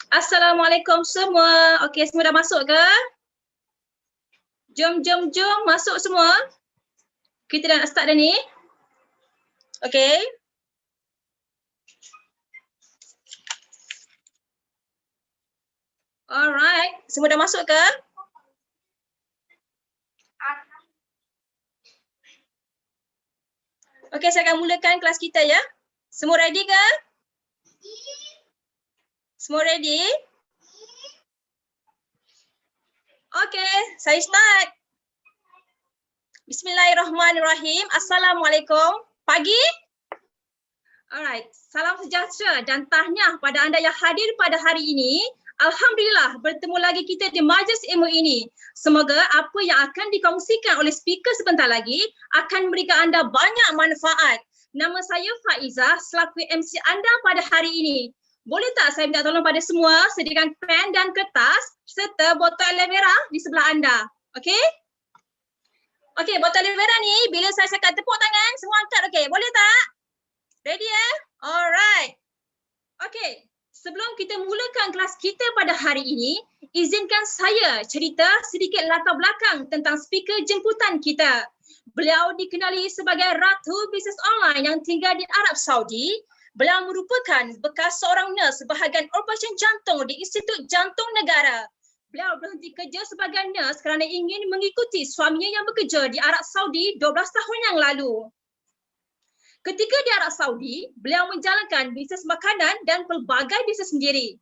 Assalamualaikum semua. Okey, semua dah masuk ke? Jom masuk semua. Kita dah nak start dah ni. Okey. Alright, semua dah masuk ke? Okey, saya akan mulakan kelas kita ya. Semua ready ke? Semua ready? Okey, saya start. Bismillahirrahmanirrahim. Assalamualaikum. Pagi. Alright, salam sejahtera dan tahniah pada anda yang hadir pada hari ini. Alhamdulillah bertemu lagi kita di majlis ilmu ini. Semoga apa yang akan dikongsikan oleh speaker sebentar lagi akan memberikan anda banyak manfaat. Nama saya Faiza selaku MC anda pada hari ini. Boleh tak saya minta tolong pada semua sediakan pen dan kertas serta botol aloe vera di sebelah anda. Okey? Okey, botol aloe vera ni bila saya cakap tepuk tangan semua angkat okey. Boleh tak? Ready ya? Alright. Okey. Sebelum kita mulakan kelas kita pada hari ini, izinkan saya cerita sedikit latar belakang tentang speaker jemputan kita. Beliau dikenali sebagai Ratu Bisnes Online yang tinggal di Arab Saudi. Beliau merupakan bekas seorang nurse bahagian operasi jantung di Institut Jantung Negara. Beliau berhenti kerja sebagai nurse kerana ingin mengikuti suaminya yang bekerja di Arab Saudi 12 tahun yang lalu. Ketika di Arab Saudi, beliau menjalankan bisnes makanan dan pelbagai bisnes sendiri.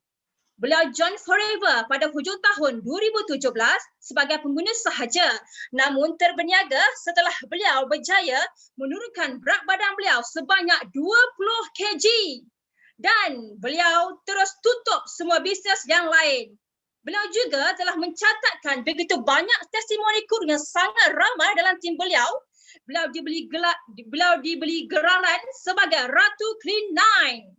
Beliau join Forever pada hujung tahun 2017 sebagai pengguna sahaja, namun terberniaga setelah beliau berjaya menurunkan berat badan beliau sebanyak 20 kg dan beliau terus tutup semua bisnes yang lain. Beliau juga telah mencatatkan begitu banyak testimoni kur yang sangat ramai dalam tim beliau. Beliau diberi gelaran sebagai Ratu Clean 9.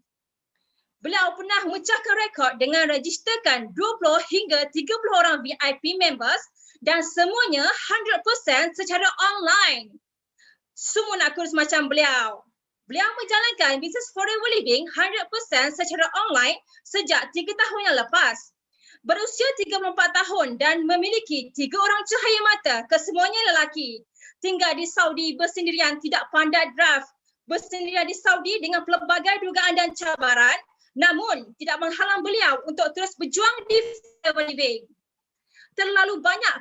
Beliau pernah memecahkan rekod dengan registerkan 20 hingga 30 orang VIP members dan semuanya 100% secara online. Semua nak kurus macam beliau. Beliau menjalankan bisnes Forever Living 100% secara online sejak 3 tahun yang lepas. Berusia 34 tahun dan memiliki 3 orang cahaya mata, kesemuanya lelaki. Tinggal di Saudi bersendirian, tidak pandai drive. Bersendirian di Saudi dengan pelbagai dugaan dan cabaran, namun tidak menghalang beliau untuk terus berjuang di Forever Living. Terlalu banyak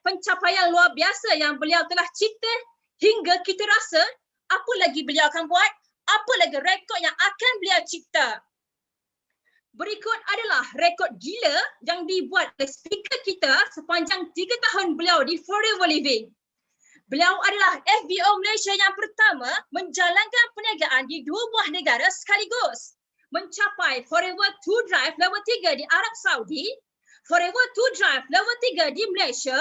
pencapaian luar biasa yang beliau telah cipta hingga kita rasa apa lagi beliau akan buat, apa lagi rekod yang akan beliau cipta. Berikut adalah rekod gila yang dibuat oleh speaker kita sepanjang 3 tahun beliau di Forever Living. Beliau adalah FBO Malaysia yang pertama menjalankan perniagaan di 2 buah negara sekaligus. Mencapai Forever 2 Drive level 3 di Arab Saudi, Forever 2 Drive level 3 di Malaysia,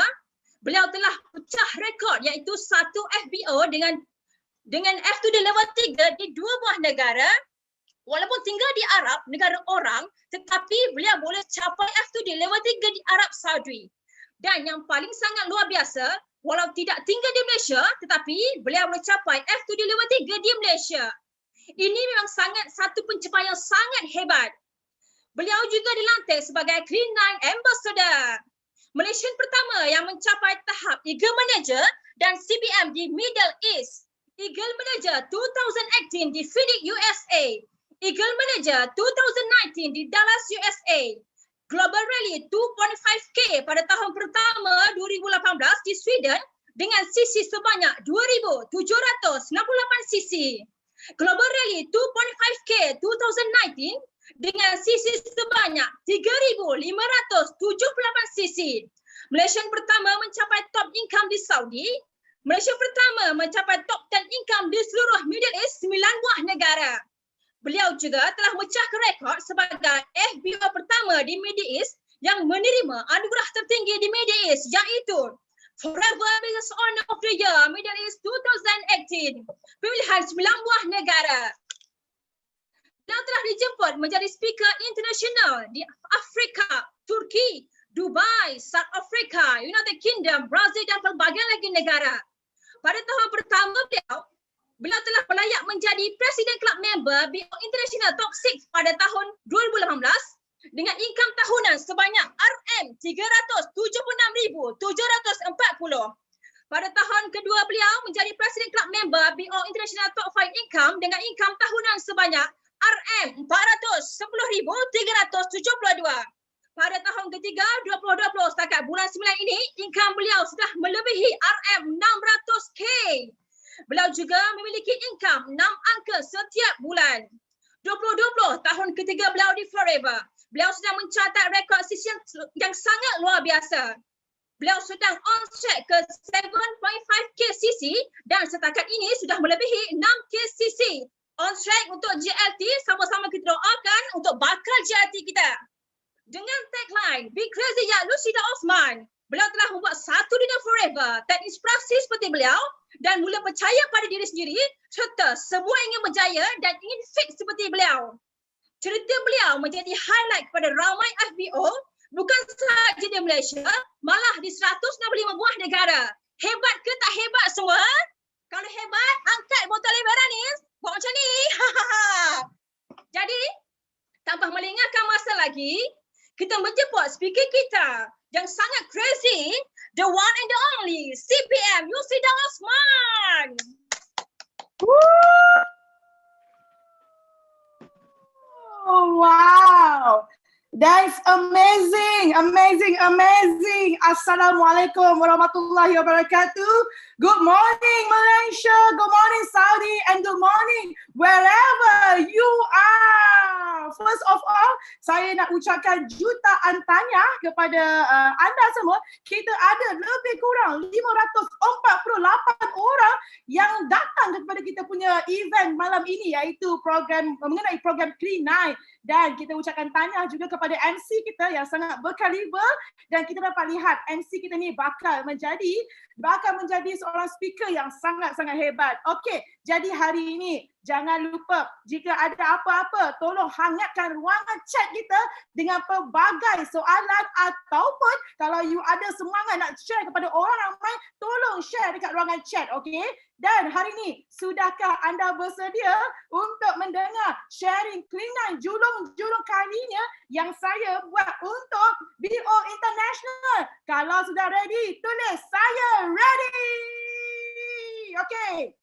beliau telah pecah rekod iaitu satu FBO dengan F2D level 3 di 2 buah negara. Walaupun tinggal di Arab, negara orang, tetapi beliau boleh capai F2D level 3 di Arab Saudi. Dan yang paling sangat luar biasa, walau tidak tinggal di Malaysia, tetapi beliau boleh capai F2D level 3 di Malaysia. Ini memang satu pencapaian yang sangat hebat. Beliau juga dilantik sebagai Clean9 Ambassador. Malaysian pertama yang mencapai tahap Eagle Manager dan CBM di Middle East. Eagle Manager 2018 di Phoenix, USA. Eagle Manager 2019 di Dallas, USA. Global Rally 2.5K pada tahun pertama 2018 di Sweden dengan cc sebanyak 2,768 cc. Global Rally 2.5K 2019 dengan cc sebanyak 3,578 cc. Malaysian pertama mencapai top income di Saudi. Malaysia pertama mencapai top 10 income di seluruh Middle East 9 buah negara. Beliau juga telah memecahkan rekod sebagai FBO pertama di Middle East yang menerima anugerah tertinggi di Middle East iaitu Forever Business Honor of the Year Middle East 2018, pemilihan 9 buah negara. Beliau telah dijemput menjadi speaker internasional di Afrika, Turki, Dubai, South Africa, United Kingdom, Brazil dan pelbagai lagi negara. Pada tahun pertama beliau telah berlayak menjadi Presiden Club Member BO International Top 6 pada tahun 2018 dengan income tahunan sebanyak RM376,740. Pada tahun kedua beliau menjadi Presiden Club Member BO International Top 5 Income dengan income tahunan sebanyak RM410,372. Pada tahun ketiga 2020 setakat bulan 9 ini, income beliau sudah melebihi RM600K. Beliau juga memiliki income 6 angka setiap bulan. 2020 tahun ketiga beliau di Forever. Beliau sudah mencatat rekod sisi yang sangat luar biasa. Beliau sudah on track ke 7.5K cc dan setakat ini sudah melebihi 6K cc. On track untuk JLT, sama-sama kita doakan untuk bakal JLT kita. Dengan tagline Be Crazy Ya Lucida Osman, beliau telah membuat satu dunia forever terinspirasi seperti beliau dan mula percaya pada diri sendiri serta semua ingin berjaya dan ingin fit seperti beliau. Cerita beliau menjadi highlight kepada ramai FBO bukan sahaja di Malaysia, malah di 165 buah negara. Hebat ke tak hebat semua? Kalau hebat, angkat botol lebaran ni. Buat macam ni. Jadi, tanpa melengahkan masa lagi, kita menjemput speaker kita yang sangat crazy, the one and the only CPM Yusida Osman. Oh, wow. That's amazing, amazing, amazing. Assalamualaikum warahmatullahi wabarakatuh. Good morning Malaysia, good morning Saudi, and good morning wherever you are. First of all, saya nak ucapkan jutaan tahniah kepada anda semua. Kita ada lebih kurang 548 orang yang datang kepada kita punya event malam ini, iaitu mengenai program Clean9. Dan kita ucapkan tahniah juga kepada MC kita yang sangat berkaliber, dan kita dapat lihat MC kita ni bakal menjadi seorang speaker yang sangat-sangat hebat. Okey, jadi hari ini jangan lupa jika ada apa-apa, tolong hangatkan ruangan chat kita dengan pelbagai soalan, ataupun kalau you ada semangat nak share kepada orang ramai, tolong share dekat ruangan chat, okey? Dan hari ini, sudahkah anda bersedia untuk mendengar sharing Clean9 julung-julung kalinya yang saya buat untuk BO International? Kalau sudah ready, tulis saya ready. Okay.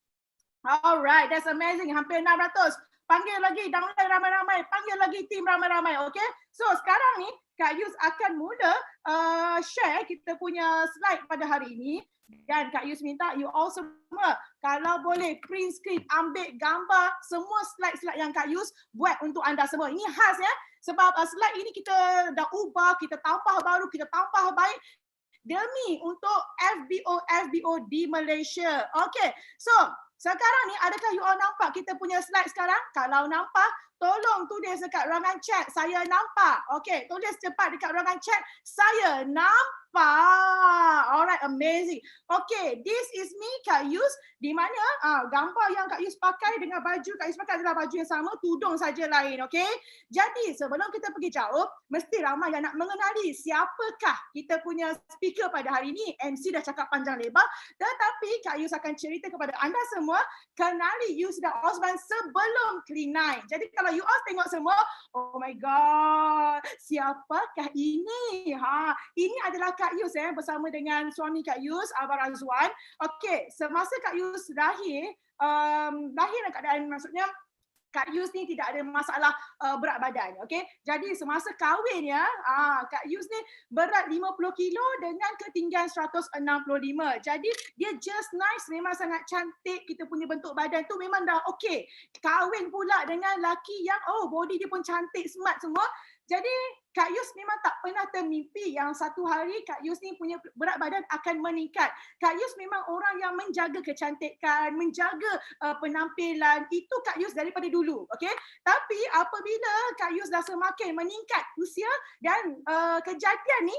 Alright, that's amazing. Hampir 600. Panggil lagi, download ramai-ramai. Panggil lagi tim ramai-ramai, okay? So sekarang ni, Kak Yus akan mula share kita punya slide pada hari ini. Dan Kak Yus minta you all semua kalau boleh print screen, ambil gambar semua slide-slide yang Kak Yus buat untuk anda semua. Ini khas ya, sebab slide ini kita dah ubah, kita tambah baru, kita tambah baik demi untuk FBO di Malaysia. Okay, so sekarang ni adakah you all nampak kita punya slide sekarang? Kalau nampak, tolong tulis dekat ruangan chat, saya nampak. Okey, tulis cepat dekat ruangan chat, saya nampak. Alright, amazing. Okey, this is me, Kak Yus. Di mana gambar yang Kak Yus pakai dengan baju Kak Yus pakai adalah baju yang sama, tudung saja lain. Okey, jadi sebelum kita pergi jauh, mesti ramai yang nak mengenali siapakah kita punya speaker pada hari ini. MC dah cakap panjang lebar, tetapi Kak Yus akan cerita kepada anda semua, kenali Yusda Osman sebelum Clean9. Jadi kalau you all tengok semua, oh my god, siapakah ini? Ini adalah Kak Yus bersama dengan suami Kak Yus, Abang Razwan. Okey, semasa Kak Yus lahir dalam keadaan, maksudnya Kak Yus ni tidak ada masalah berat badan, okey. Jadi semasa kahwin ya, Kak Yus ni berat 50 kilo dengan ketinggian 165. Jadi dia just nice, memang sangat cantik, kita punya bentuk badan tu memang dah okey. Kahwin pula dengan laki yang body dia pun cantik, smart semua. Jadi Kak Yus memang tak pernah termimpi yang satu hari Kak Yus ni punya berat badan akan meningkat. Kak Yus memang orang yang menjaga kecantikan, menjaga penampilan. Itu Kak Yus daripada dulu, okey? Tapi apabila Kak Yus dah semakin meningkat usia dan kejadian ni,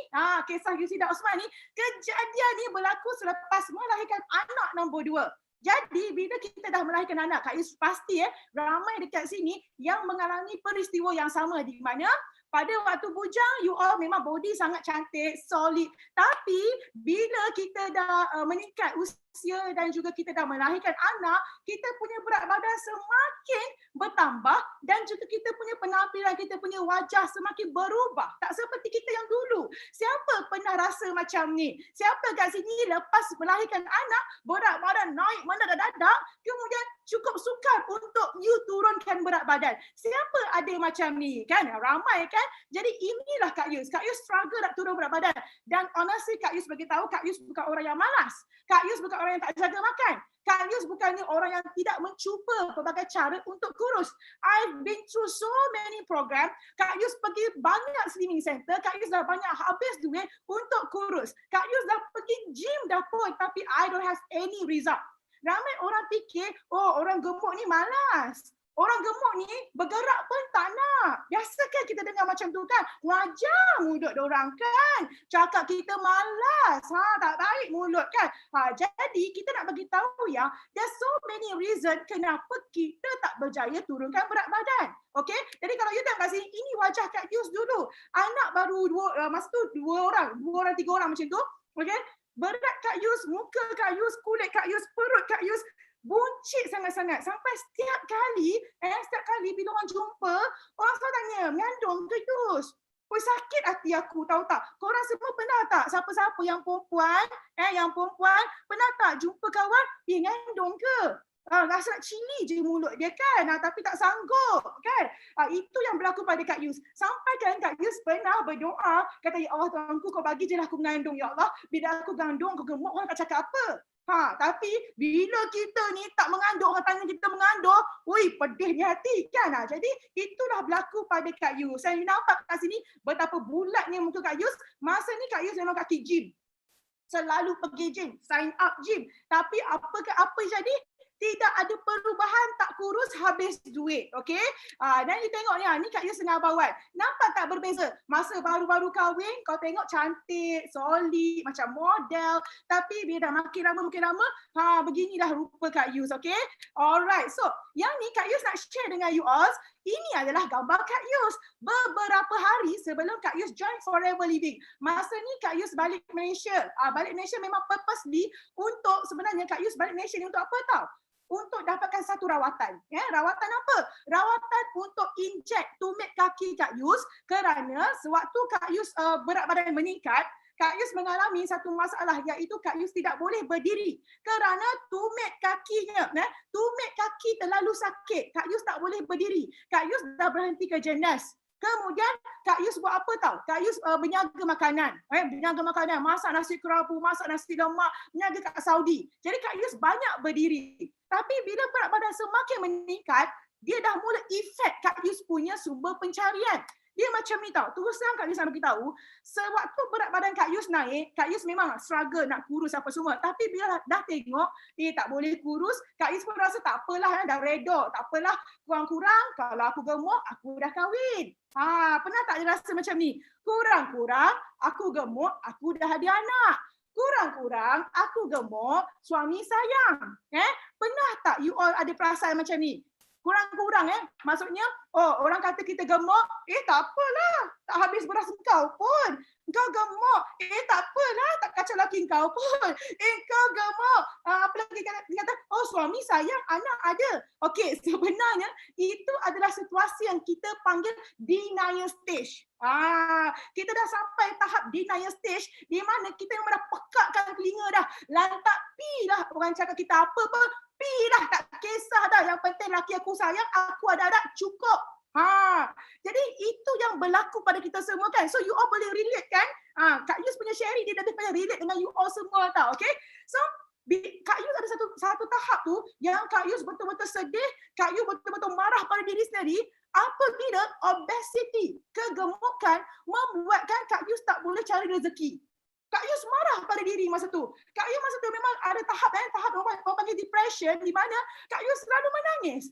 kisah Yusda Osman ni, kejadian ni berlaku selepas melahirkan anak nombor 2. Jadi bila kita dah melahirkan anak, Kak Yus pasti ramai dekat sini yang mengalami peristiwa yang sama, di mana pada waktu bujang, you all memang body sangat cantik, solid. Tapi bila kita dah meningkat usia dan juga kita dah melahirkan anak, kita punya berat badan semakin bertambah dan juga kita punya penampilan, kita punya wajah semakin berubah. Tak seperti kita yang dulu. Siapa pernah rasa macam ni? Siapa kat sini lepas melahirkan anak, berat badan naik mendadak-dadak, kemudian cukup sukar untuk you turunkan berat badan? Siapa ada macam ni? Kan? Ramai kan? Jadi inilah Kak Yus. Kak Yus struggle nak turun berat badan. Dan honestly Kak Yus bagi tahu, Kak Yus bukan orang yang malas. Kak Yus bukan orang yang tak jaga makan. Kak Yus bukannya orang yang tidak mencuba pelbagai cara untuk kurus. I've been through so many program. Kak Yus pergi banyak slimming center. Kak Yus dah banyak habis duit untuk kurus. Kak Yus dah pergi gym dah pun, tapi I don't have any result. Ramai orang fikir, orang gemuk ni malas. Orang gemuk ni bergerak pun tak nak. Biasakan kita dengar macam tu kan. Wajar mulut diorang kan. Cakap kita malas. Tak baik mulut kan. Jadi kita nak bagi tahu ya, there's so many reason kenapa kita tak berjaya turunkan berat badan. Okey? Jadi kalau you tengok kat sini, ini wajah Kak Yus dulu. Anak baru masa tu 2 orang, 3 orang macam tu. Okey? Berat Kak Yus, muka Kak Yus, kulit Kak Yus, perut Kak Yus buncit sangat-sangat. Sampai setiap kali bila orang jumpa, orang selalu tanya, mengandung ke Yus? Sakit hati aku, tahu tak? Korang semua pernah tak? Siapa-siapa yang perempuan, pernah tak jumpa kawan, mengandung ke? Rasa nak cili je mulut dia kan, tapi tak sanggup kan. Itu yang berlaku pada Kak Yus. Sampai kan Kak Yus pernah berdoa, kata, ya Allah Tuhanku, kau bagi je lah aku mengandung ya Allah. Bila aku mengandung, aku gemuk, orang tak cakap apa. Tapi bila kita ni tak mengandung, orang tanya kita mengandung, pedihnya hati kan. Jadi itulah berlaku pada Kak Yus. Saya nampak kat sini betapa bulatnya muka Kak Yus. Masa ni Kak Yus memang kaki gym. Selalu pergi gym, sign up gym. Tapi apa jadi? Tidak ada perubahan, tak kurus, habis duit. Okey? Dan you tengok ni Kak Yus tengah bawan. Nampak tak berbeza? Masa baru-baru kahwin, kau tengok cantik, solid, macam model. Tapi bila dah makin lama, beginilah rupa Kak Yus. Okey? Alright. So, yang ni Kak Yus nak share dengan you all. Ini adalah gambar Kak Yus beberapa hari sebelum Kak Yus join Forever Living. Masa ni Kak Yus balik Malaysia. Balik Malaysia memang purposely untuk, sebenarnya Kak Yus balik Malaysia ni untuk apa tau? Untuk dapatkan satu rawatan. Rawatan apa? Rawatan untuk inject tumit kaki Kak Yus, kerana sewaktu Kak Yus berat badan meningkat, Kak Yus mengalami satu masalah, iaitu Kak Yus tidak boleh berdiri kerana tumit kakinya, tumit kaki terlalu sakit. Kak Yus tak boleh berdiri. Kak Yus dah berhenti kerja nurse. Kemudian Kak Yus buat apa tau? Kak Yus berniaga makanan. Berniaga makanan, masak nasi kerabu, masak nasi lemak, berniaga kat Saudi. Jadi Kak Yus banyak berdiri. Tapi bila berat badan semakin meningkat, dia dah mula efek Kak Yus punya sumber pencarian. Dia macam ni tau. Terus terang Kak Yus nak beritahu, sewaktu berat badan Kak Yus naik, Kak Yus memang struggle nak kurus apa semua. Tapi bila dah tengok, tak boleh kurus, Kak Yus pun rasa tak apalah, dah redha. Tak apalah, kurang-kurang kalau aku gemuk, aku dah kahwin. Pernah tak dia rasa macam ni? Kurang-kurang, aku gemuk, aku dah ada anak. Kurang-kurang, aku gemuk, suami sayang. Pernah tak you all ada perasaan macam ni? Kurang-kurang maksudnya, orang kata kita gemuk, tak apalah, tak habis beras engkau pun. Engkau gemuk, tak apalah, tak kacau laki engkau pun. Kau gemuk, apa lagi dia kata, suami sayang, anak ada. Okey, sebenarnya itu adalah situasi yang kita panggil denial stage. Kita dah sampai tahap denial stage di mana kita memang dah pekakkan telinga dah. Lantak pi lah orang cakap kita apa pun, pi dah, tak kisah dah. Yang penting laki aku sayang, aku ada anak, cukup. Jadi itu yang berlaku pada kita semua kan. So you all boleh relate kan? Kak Yus punya sharing dia lebih banyak relate dengan you all semua tau. Okay? So Kak Yus ada satu tahap tu yang Kak Yus betul-betul sedih, Kak Yus betul-betul marah pada diri sendiri apabila obesity, kegemukan membuatkan Kak Yus tak boleh cari rezeki. Kak Yus marah pada diri masa tu. Kak Yus masa tu memang ada tahap orang panggil depression di mana Kak Yus selalu menangis.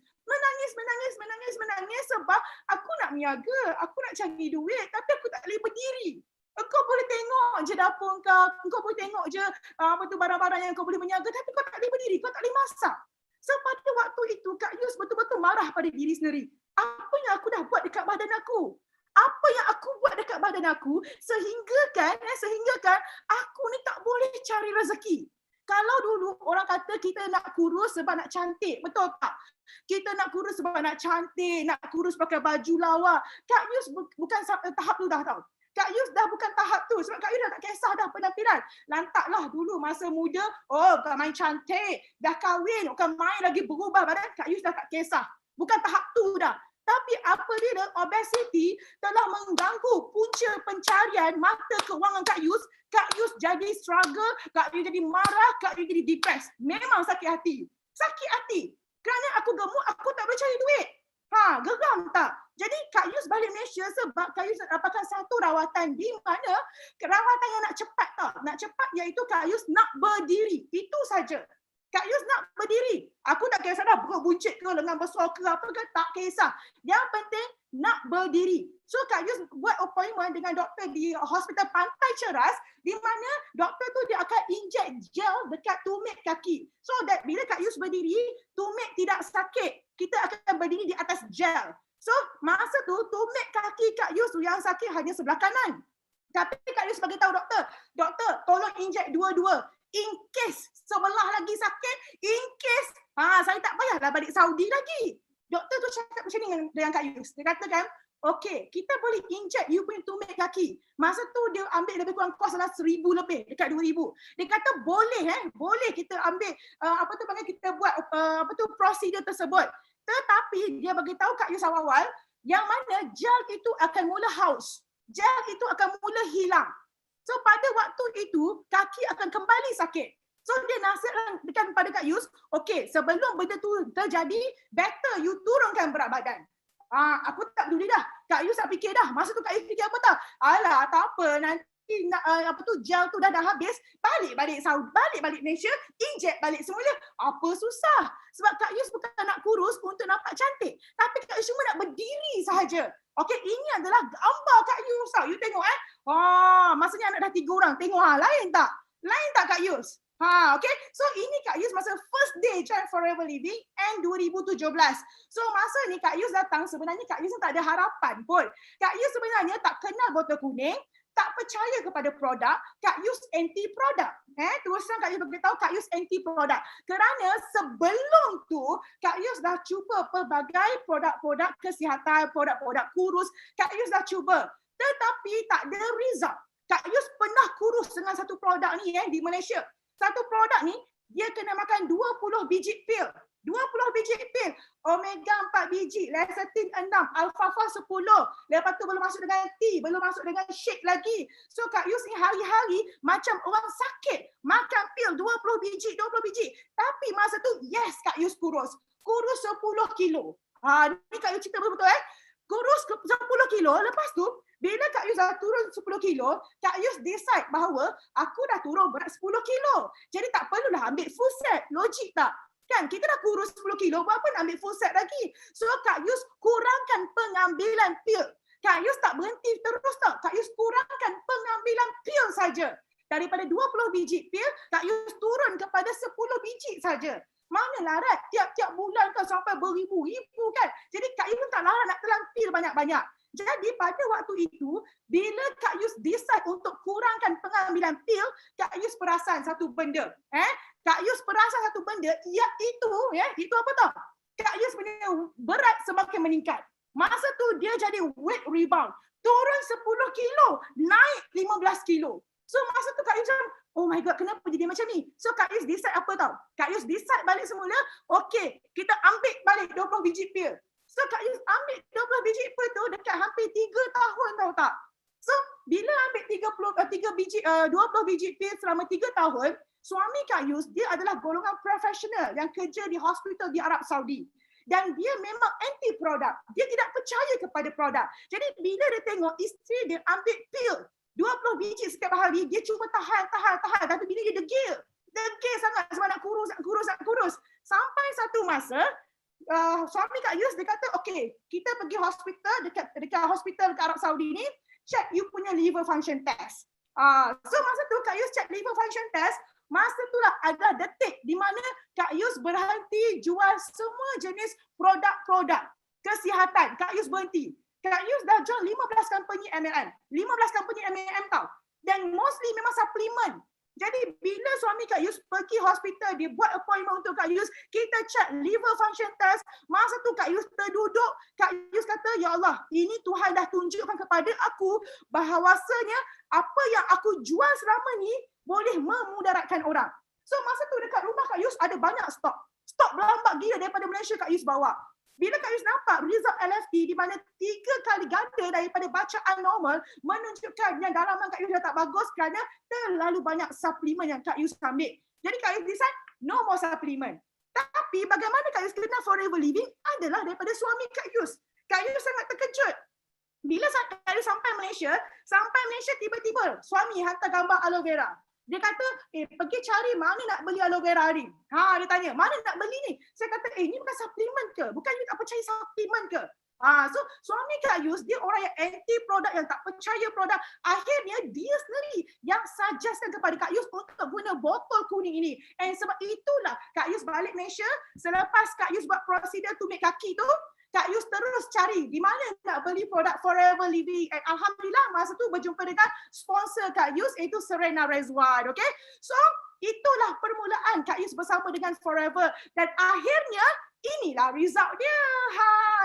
Menangis sebab aku nak meniaga, aku nak cari duit tapi aku tak boleh berdiri. Kau boleh tengok je dapur kau boleh tengok je barang-barang yang kau boleh meniaga tapi kau tak boleh berdiri, kau tak boleh masak. So pada waktu itu Kak Yus betul-betul marah pada diri sendiri. Apa yang aku dah buat dekat badan aku? Apa yang aku buat dekat badan aku sehingga kan aku ni tak boleh cari rezeki. Kalau dulu orang kata kita nak kurus sebab nak cantik, betul tak? Kita nak kurus sebab nak cantik, nak kurus pakai baju lawa. Kak Yus bukan sampai tahap tu dah tau. Kak Yus dah bukan tahap tu sebab Kak Yus dah tak kisah dah penampilan. Lantaklah dulu masa muda, bukan main cantik, dah kahwin, bukan main lagi berubah badan, Kak Yus dah tak kisah. Bukan tahap tu dah. Tapi apabila obesity telah mengganggu punca pencarian mata kewangan Kak Yus jadi struggle, Kak Yus jadi marah, Kak Yus jadi depressed. Memang sakit hati. Sakit hati. Kerana aku gemuk, aku tak boleh cari duit. Geram tak? Jadi Kak Yus balik Malaysia sebab Kak Yus dapatkan satu rawatan di mana rawatan yang nak cepat tak? Nak cepat iaitu Kak Yus nak berdiri. Itu saja. Kak Yus nak berdiri. Aku tak kisah dah perut buncit ke, lengan besar ke apa ke, tak kisah. Yang penting nak berdiri. So Kak Yus buat appointment dengan doktor di Hospital Pantai Ceras di mana doktor tu dia akan inject gel dekat tumit kaki. So that bila Kak Yus berdiri, tumit tidak sakit. Kita akan berdiri di atas gel. So masa tu tumit kaki Kak Yus tu yang sakit hanya sebelah kanan. Tapi Kak Yus bagi tahu doktor tolong inject dua-dua. In case sebelah lagi sakit, in case saya tak payahlah balik Saudi lagi. Doktor tu cakap macam ni dengan Kak Yus. Dia katakan, okey, kita boleh inject you punya tumit kaki. Masa tu dia ambil lebih kurang kos adalah 1,000 lebih, dekat 2,000. Dia kata boleh kita ambil kita buat prosedur tersebut. Tetapi dia bagi tahu Kak Yus awal-awal yang mana gel itu akan mula haus. Gel itu akan mula hilang. So pada waktu itu kaki akan kembali sakit. So dia nasihatkan pada Kak Yus, okey, sebelum benda tu terjadi, better you turunkan berat badan. Aku tak peduli dah. Kak Yus tak fikir dah. Masa tu Kak Yus fikir apa tau? Alah, tak apa, nanti gel tu dah habis, balik Saudi, balik Malaysia, inject balik semula. Apa susah? Sebab Kak Yus bukan nak kurus untuk nampak cantik, tapi Kak Yus cuma nak berdiri sahaja. Okey, ini adalah gambar Kak Yus tau. You tengok maksudnya anak dah 3 orang. Tengok lain tak? Lain tak Kak Yus? Okay. So ini Kak Yus masa first day Child Forever Living and 2017. So masa ni Kak Yus datang, sebenarnya Kak Yus tak ada harapan pun. Kak Yus sebenarnya tak kenal botol kuning, tak percaya kepada produk, Kak Yus anti produk. Terus terang Kak Yus beritahu Kak Yus anti produk. Kerana sebelum tu Kak Yus dah cuba pelbagai produk-produk kesihatan, produk-produk kurus, Kak Yus dah cuba. Tetapi tak ada result. Kak Yus pernah kurus dengan satu produk ni di Malaysia. Satu produk ni dia kena makan 20 biji pil. 20 biji pil, omega 4 biji, lecithin 6, alfalfa 10. Lepas tu belum masuk dengan tea, belum masuk dengan shake lagi. So Kak Yus ni hari-hari macam orang sakit, makan pil 20 biji. Tapi masa tu yes Kak Yus kurus 10 kilo. Ni Kak Yus cerita betul-betul kurus 10 kilo, lepas tu bila Kak Yus dah turun 10 kilo, Kak Yus decide bahawa aku dah turun berat 10 kilo. Jadi tak perlulah ambil full set. Logik tak? Kan kita dah kurus 10 kilo, buat apa nak ambil full set lagi? So Kak Yus kurangkan pengambilan pil. Kak Yus tak berhenti terus tak. Kak Yus kurangkan pengambilan pil saja. Daripada 20 biji pil, Kak Yus turun kepada 10 biji saja. Mana larat tiap-tiap bulan kan sampai beribu-ribu kan. Jadi Kak Yus tak larat nak telan pil banyak-banyak. Jadi pada waktu itu, bila Kak Yus decide untuk kurangkan pengambilan pil, Kak Yus perasan satu benda. Kak Yus perasan satu benda, itu apa tau? Kak Yus punya berat semakin meningkat. Masa tu dia jadi weight rebound. Turun 10 kilo, naik 15 kilo. So masa tu Kak Yus macam, oh my god, kenapa jadi macam ni? So Kak Yus decide apa tau? Kak Yus decide balik semula, okay, kita ambil balik 20 biji pil. So Kak Yus ambil 20 biji pil tu dekat hampir 3 tahun tahu tak? So bila ambil 20 biji pil selama 3 tahun, suami Kak Yus dia adalah golongan profesional yang kerja di hospital di Arab Saudi. Dan dia memang anti produk. Dia tidak percaya kepada produk. Jadi bila dia tengok isteri dia ambil pil 20 biji setiap hari, dia cuba tahan. Tapi bila dia degil sangat sebab nak kurus. Sampai satu masa, suami Kak Yus dia kata, okay, kita pergi hospital, dekat hospital kat Arab Saudi ni, check you punya liver function test. So masa tu Kak Yus check liver function test, masa itulah adalah detik di mana Kak Yus berhenti jual semua jenis produk-produk kesihatan. Kak Yus berhenti. Kak Yus dah jual 15 company MLM. 15 company MLM tau. Dan mostly memang suplemen. Jadi bila suami Kak Yus pergi hospital, dia buat appointment untuk Kak Yus, kita check liver function test. Masa tu Kak Yus terduduk, Kak Yus kata, ya Allah, ini Tuhan dah tunjukkan kepada aku bahawasanya apa yang aku jual selama ni boleh memudaratkan orang. So masa tu dekat rumah Kak Yus ada banyak stok. Stok berlambak gila daripada Malaysia Kak Yus bawa. Bila Kak Yus nampak result LFT di mana 3 kali ganda daripada bacaan normal menunjukkan yang dalaman Kak Yus dah tak bagus kerana terlalu banyak suplemen yang Kak Yus ambil. Jadi Kak Yus decide no more suplemen. Tapi bagaimana Kak Yus kenal Forever Living adalah daripada suami Kak Yus. Kak Yus sangat terkejut. Bila Kak Yus sampai Malaysia tiba-tiba suami hantar gambar aloe vera. Dia kata, pergi cari mana nak beli aloe vera ni. Dia tanya, mana nak beli ni? Saya kata, ni bukan suplemen ke? Bukan you tak percaya suplemen ke? So suami Kak Yus, dia orang yang anti produk, yang tak percaya produk. Akhirnya dia sendiri yang suggestkan kepada Kak Yus untuk guna botol kuning ini. And sebab itulah Kak Yus balik Malaysia, selepas Kak Yus buat prosedur tumit kaki tu, Kak Yus terus cari di mana nak beli produk Forever Living. And Alhamdulillah masa tu berjumpa dengan sponsor Kak Yus iaitu Serena Rezwan. Okay? So itulah permulaan Kak Yus bersama dengan Forever. Dan akhirnya inilah result dia.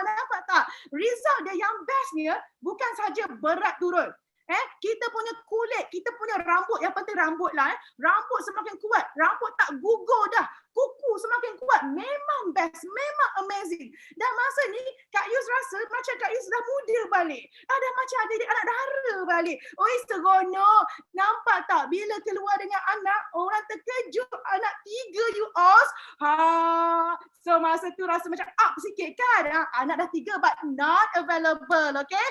Nampak tak? Result dia yang bestnya bukan saja berat turun. Kita punya kulit, kita punya rambut, yang penting rambut lah. Rambut semakin kuat, rambut tak gugur dah. Kuku semakin kuat, memang best, memang amazing. Dan masa ni Kak Yus rasa macam Kak Yus dah muda balik. Ada macam ada anak dara balik. Oi seronok. Nampak tak bila keluar dengan anak, orang terkejut, anak 3 you all. So masa tu rasa macam up sikit kan. Anak dah 3 but not available, okay?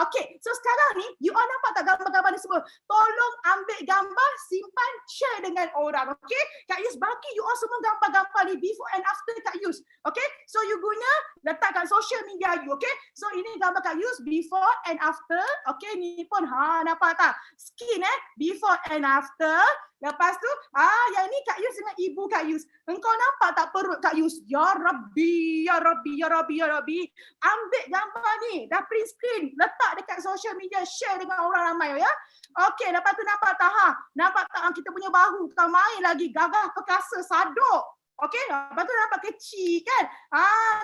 Okay, so sekarang ni you all nampak tak gambar-gambar ni semua? Tolong ambil gambar, simpan, share dengan orang, okay? Kak Yus bagi you all semua gambar-gambar ni before and after Kak Yus. Okay? So you guna, letak kat social media you. Okay? So ini gambar Kak Yus before and after. Okay? Ni pun nampak tak? Skin before and after. Lepas tu, yang ni Kak Yus dengan ibu Kak Yus. Engkau nampak tak perut Kak Yus? Ya Rabbi, ya Rabbi, ya Rabbi, ya Rabbi. Ambil gambar ni, dah print screen, letak dekat social media, share dengan orang ramai ya. Okey, lepas tu nampak tak Nampak tak kita punya bahu, kita main lagi gagah perkasa, sadok. Okey, lepas tu nampak kecil kan?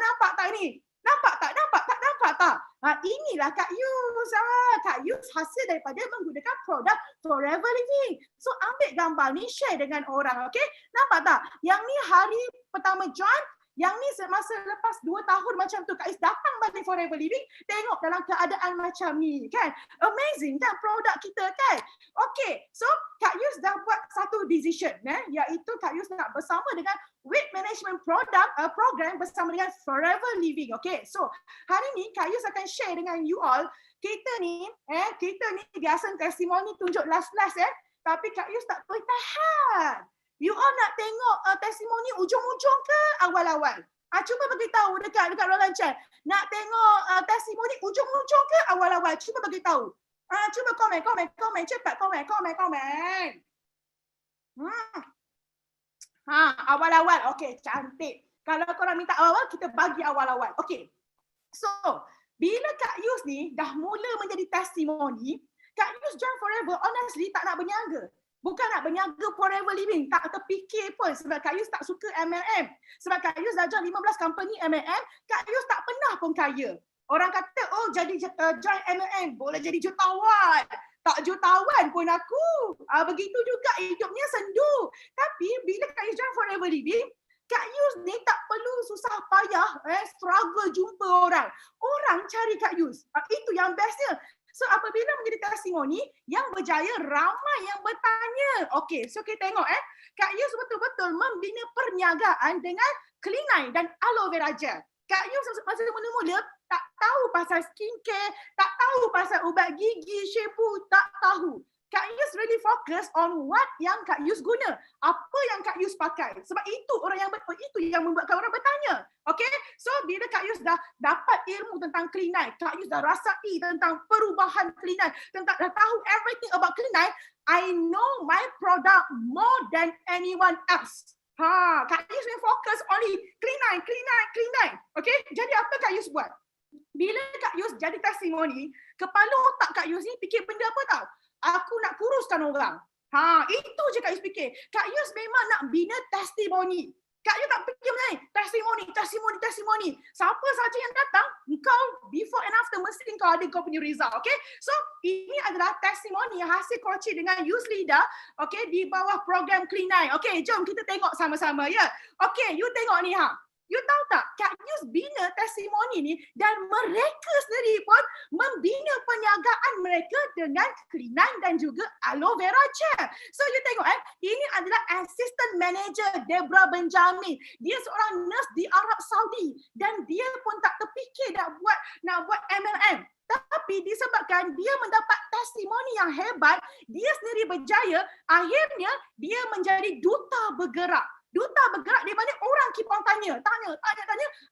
Nampak tak ni? Nampak tak? Inilah Kak Yus. Kak Yus hasil daripada menggunakan produk Forever Living. So ambil gambar ni, share dengan orang. Okey? Nampak tak? Yang ni hari pertama join, Yang ni semasa lepas 2 tahun macam tu, Kak Yus datang balik Forever Living, tengok dalam keadaan macam ni kan. Amazing kan produk kita kan. Okay, so Kak Yus dah buat satu decision iaitu Kak Yus nak bersama dengan weight management program bersama dengan Forever Living. Okay, so hari ni Kak Yus akan share dengan you all, kita ni biasa testimoni tunjuk last-last tapi Kak Yus tak boleh tahan. You all nak tengok testimoni ujung-ujung ke awal-awal? Cuba bagi tahu dekat ruangan chat. Nak tengok testimoni ujung-ujung ke awal-awal? Cuba bagi tahu. Cuba komen cepat komen. Awal-awal. Okey, cantik. Kalau korang minta awal-awal, kita bagi awal-awal. Okey. So, bila Kak Yus ni dah mula menjadi testimoni, Kak Yus join Forever honestly tak nak berniaga. Bukan nak berniaga Forever Living, tak terfikir pun sebab Kak Yus tak suka MLM. Sebab Kak Yus dah join 15 company MLM, Kak Yus tak pernah pun kaya. Orang kata, oh jadi join MLM, boleh jadi jutawan. Tak jutawan pun aku. Begitu juga hidupnya sendu. Tapi bila Kak Yus join Forever Living, Kak Yus ni tak perlu susah payah, struggle jumpa orang. Orang cari Kak Yus. Itu yang bestnya. So apabila menjadi testimoni yang berjaya, ramai yang bertanya. Okey, so kita tengok Kak Yus betul-betul membina perniagaan dengan Clean9 dan aloe vera gel. Kak Yus masa mula-mula tak tahu pasal skincare, tak tahu pasal ubat gigi, shampoo, tak tahu. Kak Yus really fokus on what yang Kak Yus guna. Apa yang Kak Yus pakai. Sebab itu itu yang membuatkan orang bertanya. Okay, so bila Kak Yus dah dapat ilmu tentang Clean9, Kak Yus dah rasai tentang perubahan Clean9, dah tahu everything about Clean9, I know my product more than anyone else. Kak Yus ni fokus only Clean9. Okay, jadi apa Kak Yus buat? Bila Kak Yus jadi testimoni, kepala otak Kak Yus ni fikir benda apa tau? Aku nak kuruskan orang. Itu je Kak Yus fikir. Kak Yus memang nak bina testimoni. Kak Yus tak fikir macam ni. Testimoni. Siapa saja yang datang, kau before and after mesti kau ada kau punya result. Okay? So, ini adalah testimoni hasil kongsi dengan Youth Leader, okay, di bawah program Clean9. Okay, jom kita tengok sama-sama ya. Okay, you tengok ni You tahu tak, Kak Yus bina testimoni ni dan mereka sendiri pun membina perniagaan mereka dengan Clean9 dan juga aloe vera gel. So you tengok ini adalah assistant manager Debra Benjamin. Dia seorang nurse di Arab Saudi dan dia pun tak terfikir nak buat MLM. Tapi disebabkan dia mendapat testimoni yang hebat, dia sendiri berjaya, akhirnya dia menjadi duta bergerak. Duta bergerak di mana orang keep on tanya.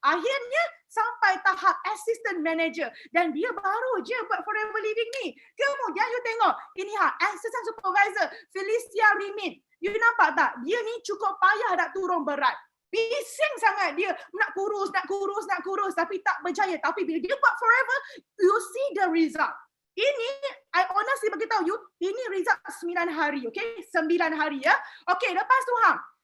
Akhirnya sampai tahap assistant manager. Dan dia baru je buat Forever Living ni. Kemudian you tengok, ini assistant supervisor Felicia Rimin. You nampak tak? Dia ni cukup payah nak turun berat. Bising sangat dia nak kurus tapi tak berjaya. Tapi bila dia buat Forever, you see the result. Ini, I honestly beritahu you, ini result 9 hari, okay? 9 hari ya. Okay, lepas tu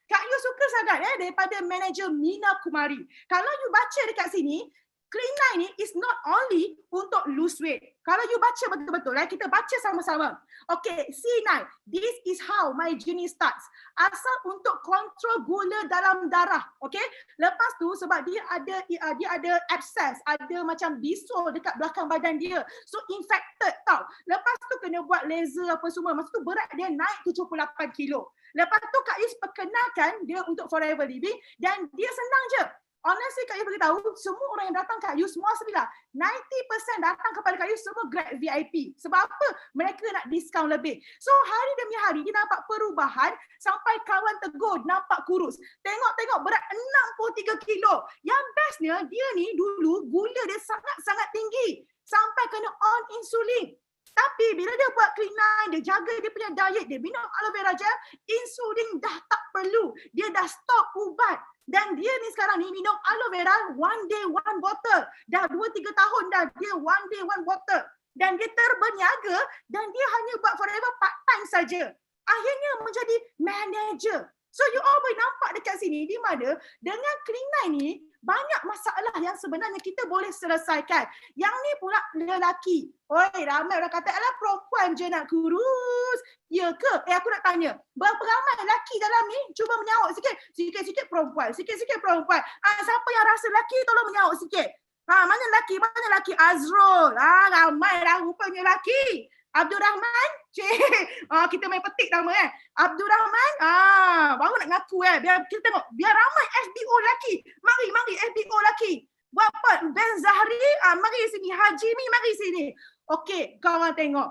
Kak Yus suka sangat daripada manager Mina Kumari. Kalau you baca dekat sini, Clean9 ni is not only untuk lose weight. Kalau you baca betul-betul, kita baca sama-sama. Okay, C9, this is how my journey starts. Asal untuk kontrol gula dalam darah. Okay, lepas tu sebab dia ada abscess, ada macam bisul dekat belakang badan dia. So infected tau. Lepas tu kena buat laser apa semua. Masa tu berat dia naik 78 kilo. Lepas tu Kak Yus perkenalkan dia untuk Forever Living dan dia senang je. Honestly, Kak Yus beritahu, semua orang yang datang Kak Yus, semua sebilah 90% datang kepada Kak Yus semua grade VIP. Sebab apa? Mereka nak diskaun lebih. So, hari demi hari, dia nampak perubahan sampai kawan tegur, nampak kurus. Tengok berat 63 kilo. Yang bestnya, dia ni dulu gula dia sangat-sangat tinggi. Sampai kena on insulin. Tapi bila dia buat Clean9, dia jaga dia punya diet, dia minum aloe vera gel, insulin dah tak perlu. Dia dah stop ubat. Dan dia ni sekarang ni minum aloe vera one day one bottle. Dah 2-3 tahun dah dia one day one bottle. Dan dia terberniaga dan dia hanya buat Forever part time saja. Akhirnya menjadi manager. So you all boleh nampak dekat sini di mana dengan Clean9 ni banyak masalah yang sebenarnya kita boleh selesaikan. Yang ni pula lelaki. Oi, ramai orang kata alah perempuan je nak kurus. Ya ke? Aku nak tanya. Berapa ramai lelaki dalam ni? Cuba menyaut sikit. Sikit-sikit perempuan. Sikit-sikit perempuan. Siapa yang rasa lelaki tolong menyaut sikit. Mana lelaki? Mana lelaki? Azrul. Ramai lah rupanya lelaki. Abdul Rahman, kita main petik nama kan. Abdul Rahman, baru nak ngaku biar kita tengok, biar ramai FBO lelaki. Mari FBO lelaki. Buat apa? Ben Zahri, mari sini. Haji Mi, mari sini. Okey, kau orang tengok.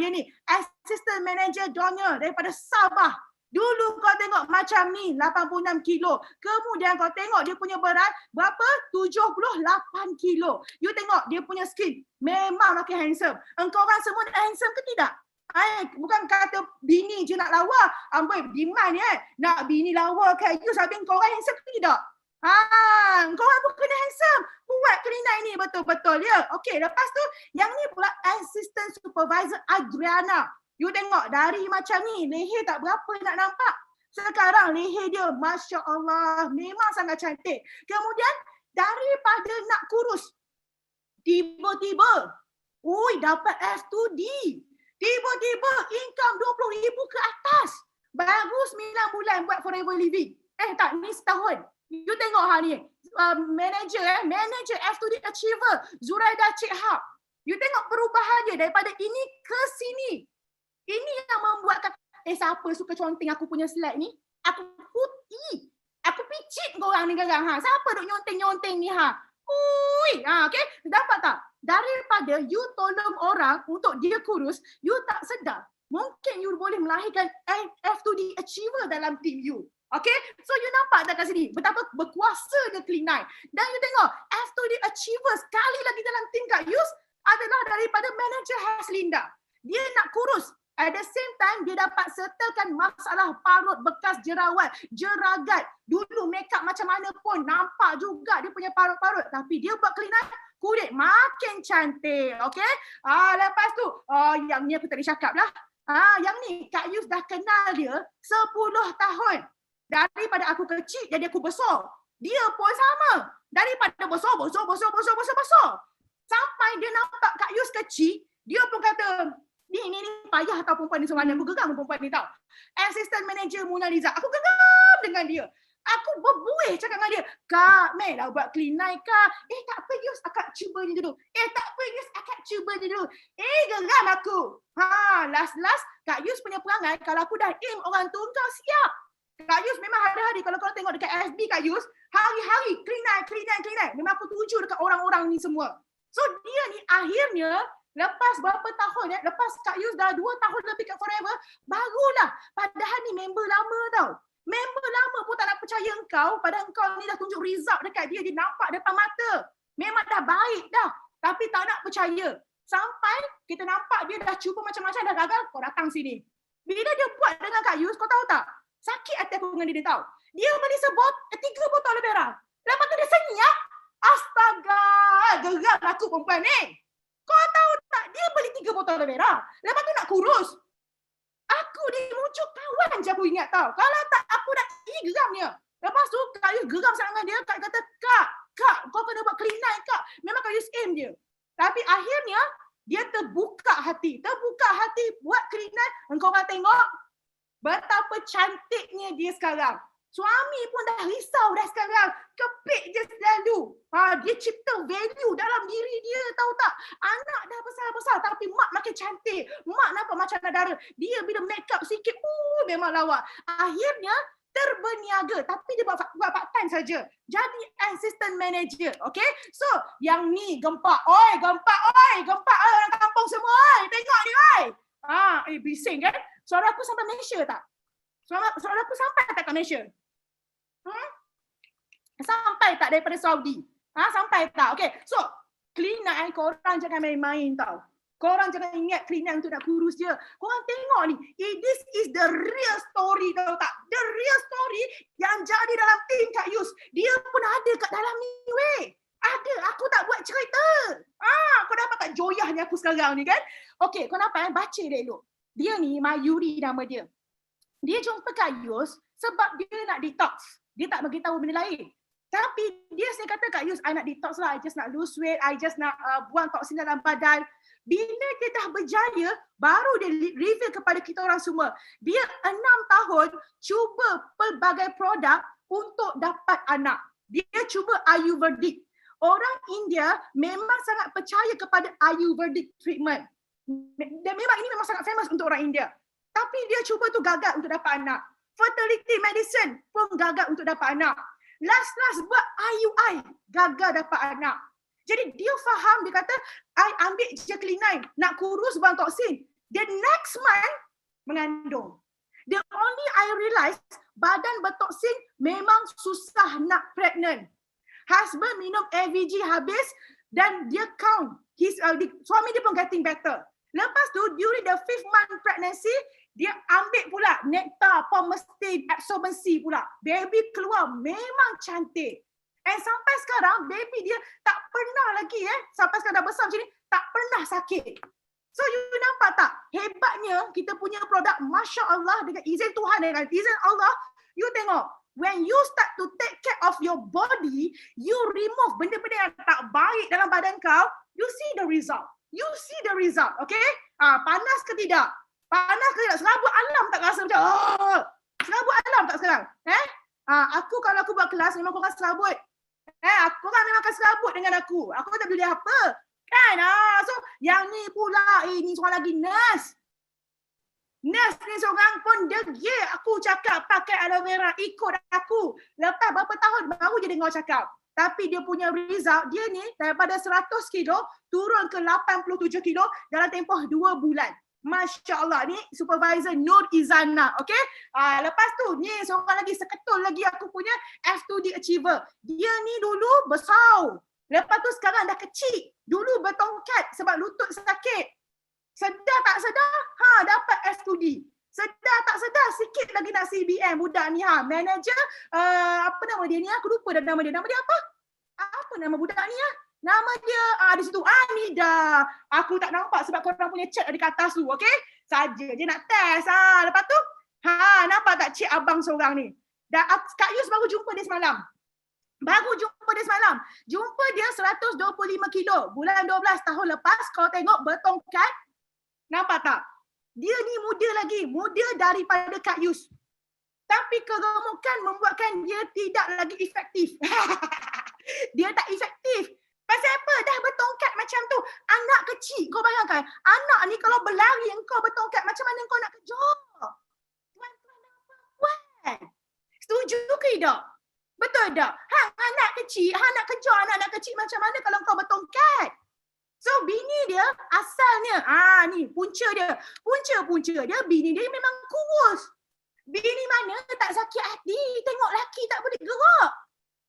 Dia ni assistant manager Donya daripada Sabah. Dulu kau tengok macam ni 86 kilo. Kemudian kau tengok dia punya berat berapa? 78 kilo. You tengok dia punya skin. Memang makin handsome. Engkau orang semua handsome ke tidak? Bukan kata bini je nak lawa. Amboi demand nak bini lawa kat you sampai engkau orang handsome ke tidak? Engkau orang pun kena handsome. Buat Clean9 ni betul-betul ya. Okey, lepas tu yang ni pula assistant supervisor Adriana. You tengok dari macam ni, leher tak berapa nak nampak. Sekarang leher dia, Masya Allah, memang sangat cantik. Kemudian daripada nak kurus, tiba-tiba, dapat F2D. Tiba-tiba income 20,000 ke atas. Baru 9 bulan buat Forever Living. Tak, ni setahun. You tengok ni, manager F2D Achiever, Zuraida Cik Hab. You tengok perubahannya daripada ini ke sini. Ini yang membuatkan, siapa suka conteng aku punya slide ni? Aku putih. Aku picit korang ni garang. Siapa duk nyonteng-nyonteng ni okay? Dapat tak? Daripada you tolong orang untuk dia kurus, you tak sedar. Mungkin you boleh melahirkan F2D Achiever dalam team you. Okay? So you nampak tak kat sini? Betapa berkuasanya Clean9. Dan you tengok, F2D Achiever sekali lagi dalam team Kak Yus adalah daripada manager Haslinda. Dia nak kurus. At the same time, dia dapat settlekan masalah parut bekas jerawat, jeragat. Dulu makeup macam mana pun nampak juga dia punya parut-parut. Tapi dia buat Clean9, kulit makin cantik. Okay? Lepas tu, yang ni aku tak boleh cakap lah. Yang ni, Kak Yus dah kenal dia 10 tahun. Daripada aku kecil, jadi aku besar. Dia pun sama. Daripada besar. Sampai dia nampak Kak Yus kecil, dia pun kata, Ni payah tau perempuan ni sebenarnya. Aku geram perempuan ni tau. Assistant manager Mona Lisa. Aku geram dengan dia. Aku berbuih cakap dengan dia. Kak, Mel lah buat Clean9 kak. Tak apa Yus, akak cuba ni dulu. Tak apa Yus, akak cuba ni dulu. Geram aku. Last Kak Yus punya perangai, kalau aku dah aim orang tu, kau siap. Kak Yus memang hari-hari kalau korang tengok dekat FB Kak Yus, hari-hari Clean9. Memang aku tuju dekat orang-orang ni semua. So dia ni akhirnya lepas berapa tahun lepas Kak Yus dah 2 tahun lebih kat Forever, barulah. Padahal ni member lama tau. Member lama pun tak nak percaya engkau, padahal engkau ni dah tunjuk result dekat dia, dia nampak depan mata. Memang dah baik dah, tapi tak nak percaya. Sampai kita nampak dia dah cuba macam-macam, dah gagal, kau datang sini. Bila dia buat dengan Kak Yus, kau tahu tak? Sakit hati aku dengan dia tahu. Dia beli 3 botol lebih merah. Lepas tu dia senyap. Astaga, geram aku perempuan ni. Kau tahu tak, dia beli 3 botol merah. Lepas tu nak kurus. Aku ni muncul kawan je aku ingat tau. Kalau tak, aku dah geramnya. Lepas tu, Kak Yus geram sangat dengan dia. Kak kata, Kak, kau kena buat Clean9 Kak. Memang Kak Yus aim dia. Tapi akhirnya, dia terbuka hati. Buat Clean9. Engkau orang tengok betapa cantiknya dia sekarang. Suami pun dah risau dah sekarang. Kepik je selalu. Dia cipta value dalam diri dia, tahu tak? Anak dah besar-besar tapi mak makin cantik. Mak nampak macam darah. Dia bila make up sikit, memang lawa. Akhirnya terberniaga tapi dia buat part time saja. Jadi assistant manager, okay? So, yang ni gempak. Gempak orang kampung semua. Tengok ni, bising kan? Suara aku sampai Malaysia tak? Suara aku sampai tak ke Malaysia? Sampai tak daripada Saudi? Sampai tak? Okay, so Clean9 korang jangan main-main tau. Korang jangan ingat Clean9 untuk nak kurus je. Korang tengok ni, this is the real story tau tak? The real story yang jadi dalam tim Kak Yus. Dia pun ada kat dalam ni weh. Ada, aku tak buat cerita. Kau dapat tak joyahnya aku sekarang ni kan? Okay, kau nampak baca dia elok. Dia ni Mayuri nama dia. Dia jumpa Kak Yus Sebab dia nak detox. Dia tak bagi tahu benda lain. Tapi dia sendiri kata, Kak Yus, I nak detox lah. I just nak lose weight. I just nak buang toksin dalam badan. Bila dia dah berjaya, baru dia reveal kepada kita orang semua. Dia 6 tahun cuba pelbagai produk untuk dapat anak. Dia cuba Ayurvedic. Orang India memang sangat percaya kepada Ayurvedic treatment. Dan memang ini memang sangat famous untuk orang India. Tapi dia cuba tu gagal untuk dapat anak. Fertility medicine pun gagal untuk dapat anak. Last buat IUI, gagal dapat anak. Jadi dia faham, dia kata, I ambil je Clean9, nak kurus buang toksin. The next month, mengandung. The only I realize, badan bertoksin memang susah nak pregnant. Husband minum AVG habis dan dia count. Suami dia pun getting better. Lepas tu, during the 5th month pregnancy, dia ambil pula nektar, pomestin, absorbency pula. Baby keluar memang cantik. And sampai sekarang, baby dia tak pernah lagi sampai sekarang dah besar macam ni, tak pernah sakit. So you nampak tak? Hebatnya kita punya produk, Masya Allah, dengan izin Tuhan, dengan izin Allah, you tengok. When you start to take care of your body, you remove benda-benda yang tak baik dalam badan kau, you see the result. You see the result, okay? Panas ke tidak? Panas ke tidak? Serabut alam tak rasa macam, serabut alam tak sekarang? Aku kalau aku buat kelas, memang korang serabut. Korang memang akan serabut dengan aku. Aku tak boleh apa. Kan? So, yang ni pula, ni seorang lagi nurse. Nurse ni seorang pun degil aku cakap pakai aloe vera, ikut aku. Lepas berapa tahun baru je dengar cakap. Tapi dia punya result, dia ni daripada 100 kilo turun ke 87 kilo dalam tempoh 2 bulan. Masya Allah, ni supervisor Nur Izana, okay? Lepas tu, ni seorang lagi, seketul lagi aku punya F2D achiever. Dia ni dulu besar. Lepas tu sekarang dah kecil. Dulu bertongkat sebab lutut sakit. Sedar tak sedar, dapat F2D. Sedar tak sedar, sikit lagi nak CBM budak ni. Manager, apa nama dia ni? Aku lupa dah nama dia. Nama dia apa? Apa nama budak ni? Nama dia di situ. Nida. Aku tak nampak sebab korang punya chat ada kat atas tu, okey? Saja je nak test. Lepas tu, nampak tak cik abang seorang ni? Dan Kak Yus baru jumpa dia semalam. Jumpa dia 125 kilo. Bulan 12 tahun lepas, kau tengok bertongkat. Nampak tak? Dia ni muda lagi. Muda daripada Kak Yus. Tapi kegemukan membuatkan dia tidak lagi efektif. Dia tak efektif. Pasal apa? Dah bertongkat macam tu. Anak kecil, kau bayangkan. Anak ni kalau berlari engkau bertongkat, macam mana kau nak kejar? Tuan-tuan dan puan-puan. Setuju ke tidak? Betul tak? Anak kecil, nak kejar anak-anak kecil macam mana kalau kau bertongkat? So bini dia asalnya, ni punca dia. Punca dia, bini dia memang kurus. Bini mana tak sakit hati, tengok laki tak boleh gerak.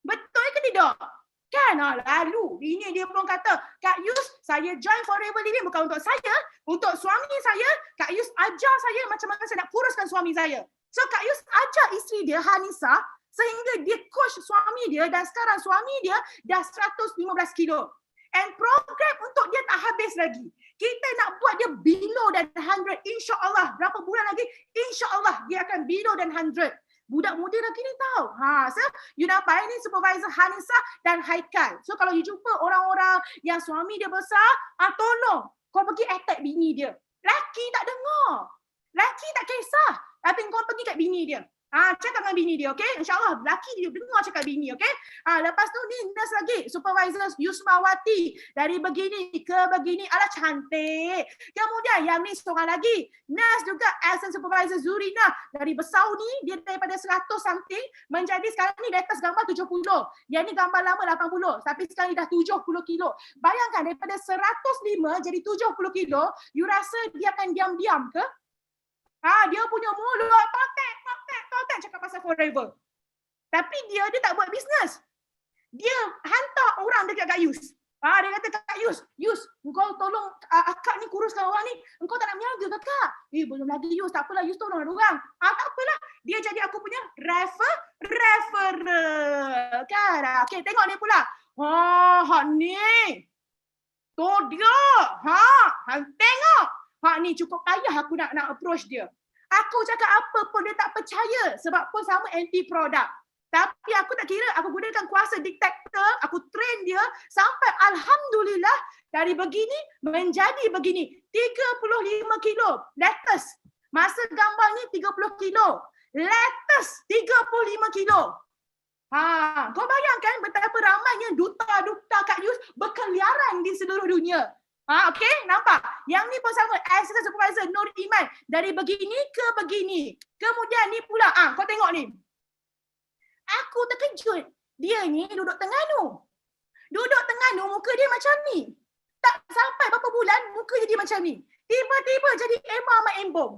Betul ke tidak? Kan? Lalu bini dia pun kata, Kak Yus, saya join Forever Living bukan untuk saya, untuk suami saya. Kak Yus ajar saya macam mana saya nak kuruskan suami saya. So Kak Yus ajar isteri dia, Hanisa, sehingga dia coach suami dia dan sekarang suami dia dah 115 kilo. And program untuk dia tak habis lagi. Kita nak buat dia below than 100. InsyaAllah. Berapa bulan lagi? InsyaAllah dia akan below than 100. Budak muda lagi ni tahu. So you nampak ini supervisor Hanisa dan Haikal. So kalau you jumpa orang-orang yang suami dia besar, tolong kau pergi attack bini dia. Laki tak dengar. Laki tak kisah. Tapi kau pergi kat bini dia. Cakap dengan bini dia, okey? InsyaAllah laki dia dengar cakap bini, okey? Lepas tu ni nurse lagi, supervisor Yusmawati. Dari begini ke begini, alah cantik. Kemudian yang ni seorang lagi, nurse juga assistant supervisor Zurina. Dari besar ni, dia daripada 100 something, menjadi sekarang ni latest gambar 70. Yang ni gambar lama 80, tapi sekarang ni dah 70 kilo. Bayangkan daripada 105 jadi 70 kilo, you rasa dia akan diam-diam ke? Dia punya mulut totek cakap pasal Forever. Tapi dia tak buat bisnes. Dia hantar orang dekat Kak Yus. Dia kata, Kak Yus, engkau tolong akak ni kuruskan orang ni. Engkau tak nak meniaga ke kak? Belum lagi Yus, tak apalah Yus tolong orang. Tak apalah. Dia jadi aku punya referral. Kan? Okay, tengok ni pula. Hak ni. Tu dia. Tengok. Ni cukup payah aku nak approach dia. Aku cakap apa pun dia tak percaya sebab pun sama anti produk. Tapi aku tak kira, aku gunakan kuasa detector, aku train dia sampai alhamdulillah dari begini menjadi begini. 35 kilo lettuce. Masa gambar ni 30 kilo. Lettuce 35 kilo. Kau bayangkan betapa ramainya duta-duta Kak Yus berkeliaran di seluruh dunia. Okey, nampak? Yang ni pun sama, assistant supervisor Nur Iman. Dari begini ke begini. Kemudian ni pula, kau tengok ni. Aku terkejut. Dia ni duduk Terengganu. Duduk Terengganu, muka dia macam ni. Tak sampai berapa bulan, muka jadi macam ni. Tiba-tiba jadi Emma Mak Embong.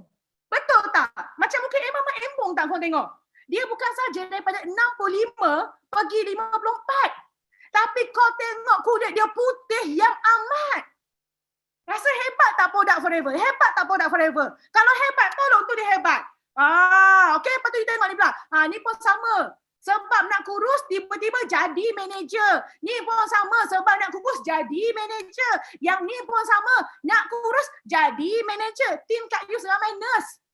Betul tak? Macam muka Emma Mak Embong tak kau tengok? Dia bukan saja daripada 65 pergi 54. Tapi kau tengok kulit dia putih yang amat. Rasa hebat tak product forever? Hebat tak product forever? Kalau hebat, tolong tu dia hebat. Okey, lepas tu kita tengok ni pula. Ni pun sama. Sebab nak kurus, tiba-tiba jadi manager. Ni pun sama, sebab nak kurus, jadi manager. Yang ni pun sama, nak kurus, jadi manager. Tim Kak Yus ramai nurse.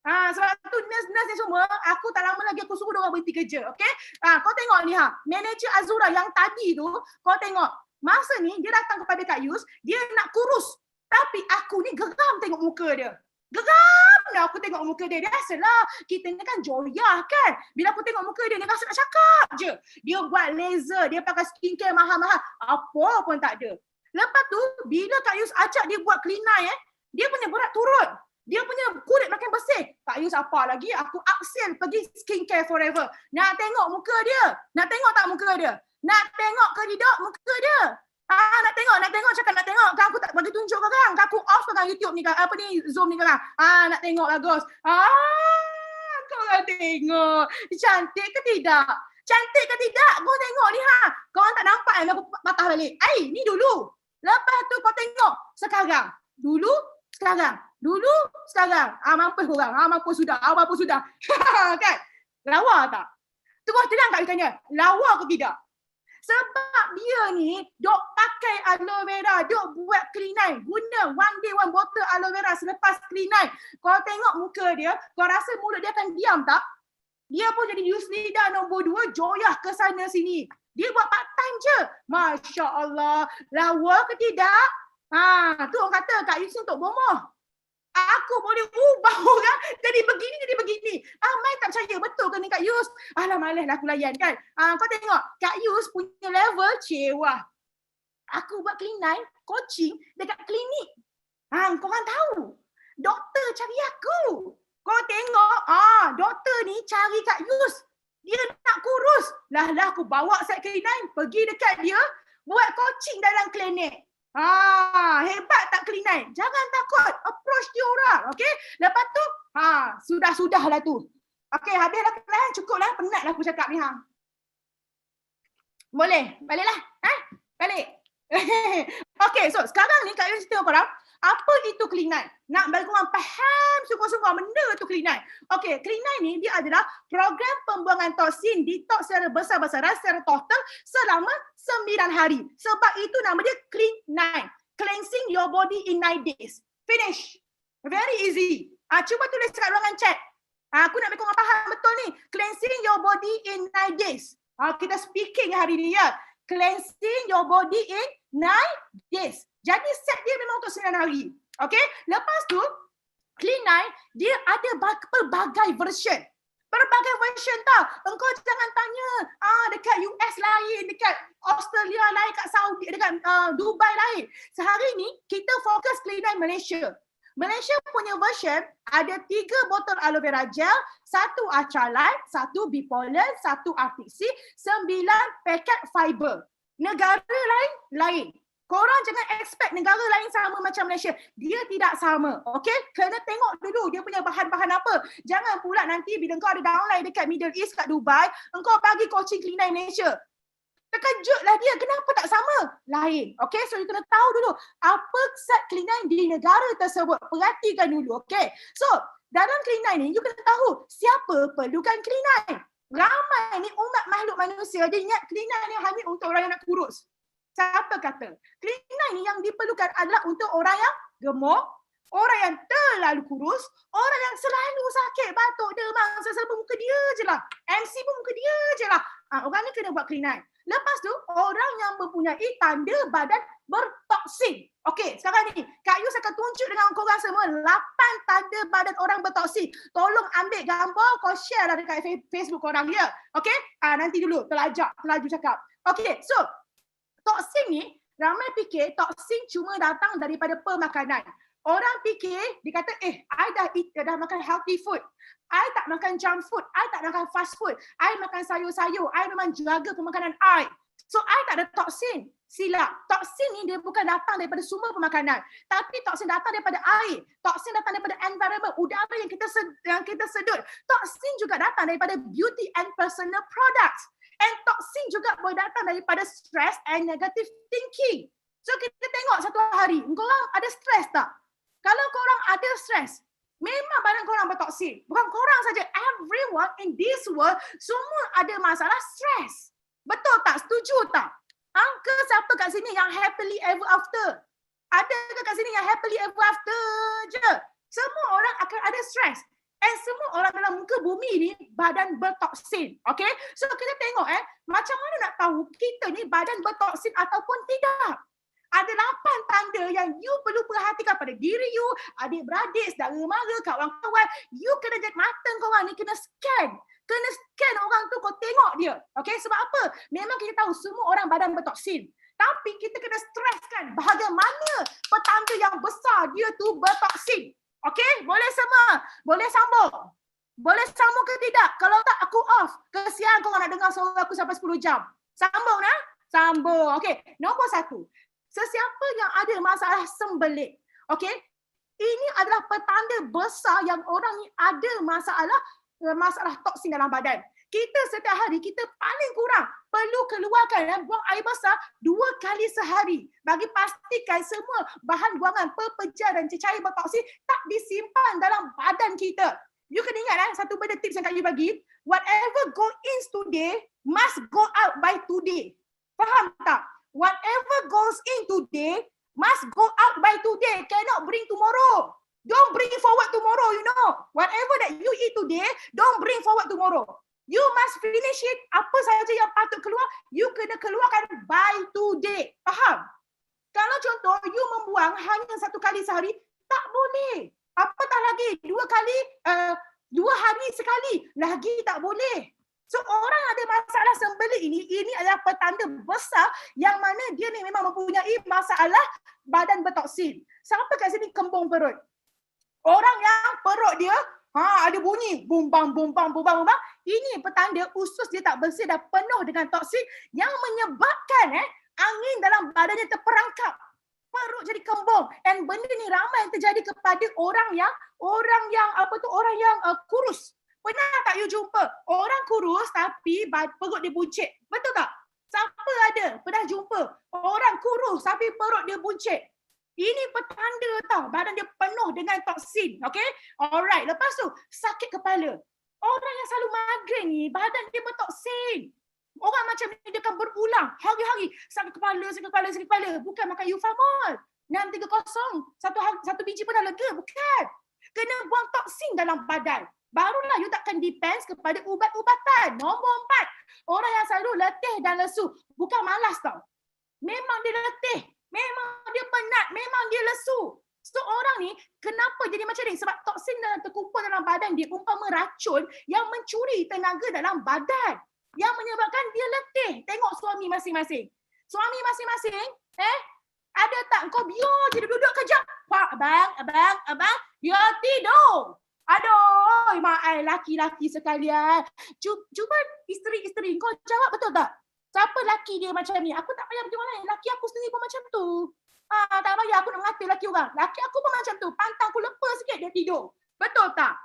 Sebab tu nurse ni semua, aku tak lama lagi aku suruh diorang berhenti kerja. Okey? Kau tengok ni manager Azura yang tadi tu, kau tengok. Masa ni, dia datang kepada Kak Yus, dia nak kurus. Tapi aku ni geram tengok muka dia. Geram dah aku tengok muka dia. Biasalah, kita ni kan joyah kan. Bila aku tengok muka dia, dia rasa nak cakap je. Dia buat laser, dia pakai skincare mahal-mahal. Apa pun tak ada. Lepas tu, bila Kak Yus ajak dia buat clean eye, dia punya berat turun. Dia punya kulit makin bersih. Kak Yus apa lagi? Aku upsell pergi skincare forever. Nak tengok muka dia? Nak tengok tak muka dia? Nak tengok ke tidak muka dia? Nak tengok, cakap nak tengok. Kan aku tak bagi tunjuk kau kan. Aku off kan YouTube ni kan. Apa ni, Zoom ni kan. Nak tengok bagus. Kau nak tengok. Cantik ke tidak? Cantik ke tidak? Kau tengok ni Kau orang tak nampak aku patah balik. Ni dulu. Lepas tu kau tengok sekarang. Dulu, sekarang. Dulu, sekarang. Mampus korang. Mampus sudah. Mampus sudah. Kan? Lawa tak? Terus terang Kak Yus tanya. Lawa ke tidak? Sebab dia ni dok pakai aloe vera, dok buat clean eye, guna one day one bottle aloe vera selepas clean eye. Kau tengok muka dia, kau rasa mulut dia akan diam tak? Dia pun jadi Yusnida nombor 2, joyah ke sana sini. Dia buat part time je. Masya Allah, lawa ke tidak? Tu orang kata Kak Yus untuk bomoh. Aku boleh ubah orang jadi begini. Mai tak percaya betul ke ni Kak Yus? Alah malaslah aku layan kan. Kau tengok Kak Yus punya level cewa. Aku buat clean eye, coaching dekat klinik. Korang tahu. Doktor cari aku. Kau tengok, doktor ni cari Kak Yus. Dia nak kurus. Lah aku bawa set clean eye, pergi dekat dia, buat coaching dalam klinik. Hebat tak clean eye? Jangan takut, approach dia orang, okey? Lepas tu, sudah-sudahlah tu. Okey, habislah kelas, cukuplah, penatlah aku cakap ni Boleh? Baliklah. Balik. Okey, so sekarang ni Kak Yus tengok korang, apa itu clean eye? Nak bagi korang faham sungguh-sungguh benda tu clean eye. Okey, clean eye ni dia adalah program pembuangan toksin detox secara besar-besaran secara total selama 9 hari. Sebab itu nama dia clean eye. Cleansing your body in 9 days. Finish. Very easy. Cuba tulis kat ruangan chat. Aku nak bagi korang faham betul ni. Cleansing your body in 9 days. Kita speaking hari ni ya. Cleansing your body in 9 days. Jadi set dia memang untuk 9 hari. Okay? Lepas tu, clean eye, dia ada pelbagai version. Pelbagai version tau. Engkau jangan tanya, dekat US lain, dekat Australia lain, kat Saudi, dekat Dubai lain. Sehari ni, kita fokus clean eye Malaysia. Malaysia punya version ada 3 botol aloe vera gel, 1 Ultralight, 1 Bipolar, 1 RTC, 9 paket fiber. Negara lain. Korang jangan expect negara lain sama macam Malaysia. Dia tidak sama. Okay? Kena tengok dulu dia punya bahan-bahan apa. Jangan pula nanti bila kau ada downline dekat Middle East, kat Dubai, engkau bagi coaching clean eye Malaysia. Terkejutlah dia. Kenapa tak sama? Lain. Okay? So, you kena tahu dulu apa set clean eye di negara tersebut. Perhatikan dulu. Okay? So, dalam clean eye ni, you kena tahu siapa perlukan clean eye. Ramai ni umat makhluk manusia, dia ingat clean eye ni hanya untuk orang yang nak kurus. Siapa kata? Clean eye ni yang diperlukan adalah untuk orang yang gemuk, orang yang terlalu kurus, orang yang selalu sakit, batuk, demam, selalu muka dia je lah. MC pun muka dia je lah. Orang ni kena buat clean eye. Lepas tu, orang yang mempunyai tanda badan bertoksin. Okey, sekarang ni, Kak Yus akan tunjuk dengan korang semua 8 tanda badan orang bertoksin. Tolong ambil gambar, kau share lah dekat Facebook korang ya. Okey, nanti dulu, terlaju cakap. Okey, so, toksin ni, ramai fikir toksin cuma datang daripada pemakanan. Orang fikir, dia kata, I dah makan healthy food. I tak makan junk food. I tak makan fast food. I makan sayur-sayur. I memang jaga pemakanan I. So, I tak ada toksin. Silap. Toksin ni dia bukan datang daripada sumber pemakanan. Tapi toksin datang daripada air. Toksin datang daripada environment, udara yang kita sedut. Toksin juga datang daripada beauty and personal products. And toksin juga boleh datang daripada stress and negative thinking. So, kita tengok satu hari, korang ada stress tak? Kalau korang ada stres, memang badan korang bertoksin. Bukan korang saja, everyone in this world semua ada masalah stres. Betul tak? Setuju tak? Ke siapa kat sini yang happily ever after? Ada ke kat sini yang happily ever after je? Semua orang akan ada stres. And semua orang dalam muka bumi ni badan bertoksin. Okay? So kita tengok macam mana nak tahu kita ni badan bertoksin ataupun tidak. Ada 8 tanda yang you perlu perhatikan pada diri you, adik-beradik, saudara mara, kawan-kawan. You kena jadi mata korang ni kena scan. Kena scan orang tu, kau tengok dia. Okay, sebab apa? Memang kita tahu semua orang badan bertoksin. Tapi kita kena streskan bagaimana petanda yang besar dia tu bertoksin. Okay, boleh semua? Boleh sambung? Boleh sambung ke tidak? Kalau tak, aku off. Kesian korang nak dengar suara aku sampai 10 jam. Sambung ya? Sambung. Okay, nombor 1. Sesiapa yang ada masalah sembelit, okey, ini adalah petanda besar yang orang ni ada masalah toksin dalam badan. Kita setiap hari, kita paling kurang perlu keluarkan buang air besar 2 kali sehari. Bagi pastikan semua bahan buangan pepejar dan cecair bertoksin tak disimpan dalam badan kita. You kena ingat satu benda tips yang Kak Yu bagi. Whatever go in today must go out by today. Faham tak? Whatever goes in today must go out by today. Cannot bring tomorrow. Don't bring forward tomorrow, you know. Whatever that you eat today, don't bring forward tomorrow. You must finish it. Apa sahaja yang patut keluar, you kena keluarkan by today. Faham? Kalau contoh, you membuang hanya 1 kali sehari, tak boleh. Apatah lagi 2 hari sekali, lagi tak boleh. So orang ada masalah sembelit ini adalah petanda besar yang mana dia ni memang mempunyai masalah badan bertoksin. Siapa kat sini kembung perut? Orang yang perut dia ada bunyi bumbang. Ini petanda usus dia tak bersih dan penuh dengan toksin yang menyebabkan angin dalam badannya terperangkap. Perut jadi kembung. Dan benda ni ramai yang terjadi kepada orang yang kurus. Pernah tak you jumpa orang kurus tapi perut dia buncit? Betul tak? Siapa ada pernah jumpa orang kurus tapi perut dia buncit? Ini petanda tau, badan dia penuh dengan toksin. Okay? Alright, lepas tu sakit kepala. Orang yang selalu migraine ni badan dia bertoksin. Orang macam ni dia akan berulang hari-hari. Sakit kepala. Bukan makan Eufamol 630. Satu biji pun dah lega. Bukan. Kena buang toksin dalam badan. Barulah you takkan depends kepada ubat-ubatan. Nombor 4. Orang yang selalu letih dan lesu. Bukan malas tau. Memang dia letih. Memang dia penat. Memang dia lesu. So orang ni kenapa jadi macam ni? Sebab toksin dalam terkumpul dalam badan dia umpama racun yang mencuri tenaga dalam badan. Yang menyebabkan dia letih. Tengok suami masing-masing. Suami masing-masing, ada tak kau biar je duduk kejap. Pak, abang, dia tidur. Aduh, mak laki-laki sekalian. Cuba isteri-isteri kau jawab betul tak? Siapa laki dia macam ni? Aku tak payah pergi mana. Laki aku sendiri pun macam tu. Tak payah aku nak mengata laki orang. Laki aku pun macam tu. Pantang aku lepas sikit dia tidur. Betul tak?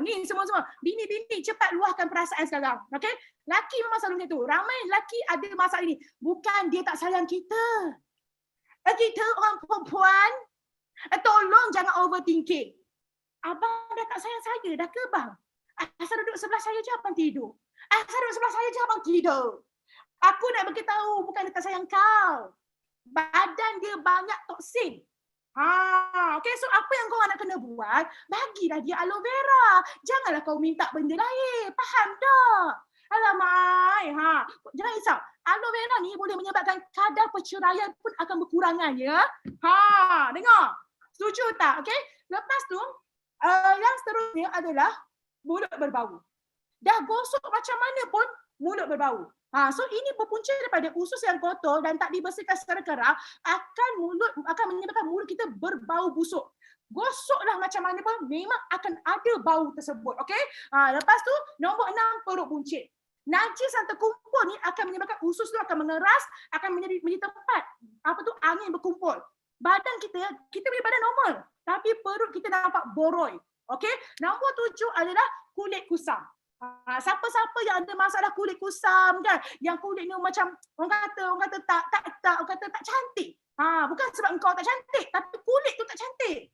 Ni semua-semua. Bini-bini cepat luahkan perasaan sekarang. Okay? Laki memang selalu macam tu. Ramai laki ada masalah ini. Bukan dia tak sayang kita. Kita orang perempuan, tolong jangan overthinking. Abang dah tak sayang saya, dah ke bang? Asal duduk sebelah saya je abang tidur. Asal duduk sebelah saya je abang tidur. Aku nak beritahu bukan dia tak sayang kau. Badan dia banyak toksin. Okay, so apa yang kau nak kena buat? Bagilah dia aloe vera. Janganlah kau minta benda lain. Faham tak? Alamak, jangan risau. Aloe vera ni boleh menyebabkan kadar perceraian pun akan berkurangan, ya. Dengar. Setuju tak? Okay. Lepas tu, yang seterusnya adalah mulut berbau. Dah gosok macam mana pun mulut berbau. So ini berpunca daripada usus yang kotor dan tak dibersihkan secara kerap akan menyebabkan mulut kita berbau busuk. Gosoklah macam mana pun memang akan ada bau tersebut. Okey? Lepas tu nombor 6, perut buncit. Najis yang terkumpul ni akan menyebabkan usus tu akan mengeras, akan menjadi tempat angin berkumpul. Badan kita punya badan normal, tapi perut kita nampak boroi. Okey? Nombor 7 adalah kulit kusam. Siapa-siapa yang ada masalah kulit kusam kan, yang kulit ni macam orang kata tak cantik. Bukan sebab engkau tak cantik, tapi kulit tu tak cantik.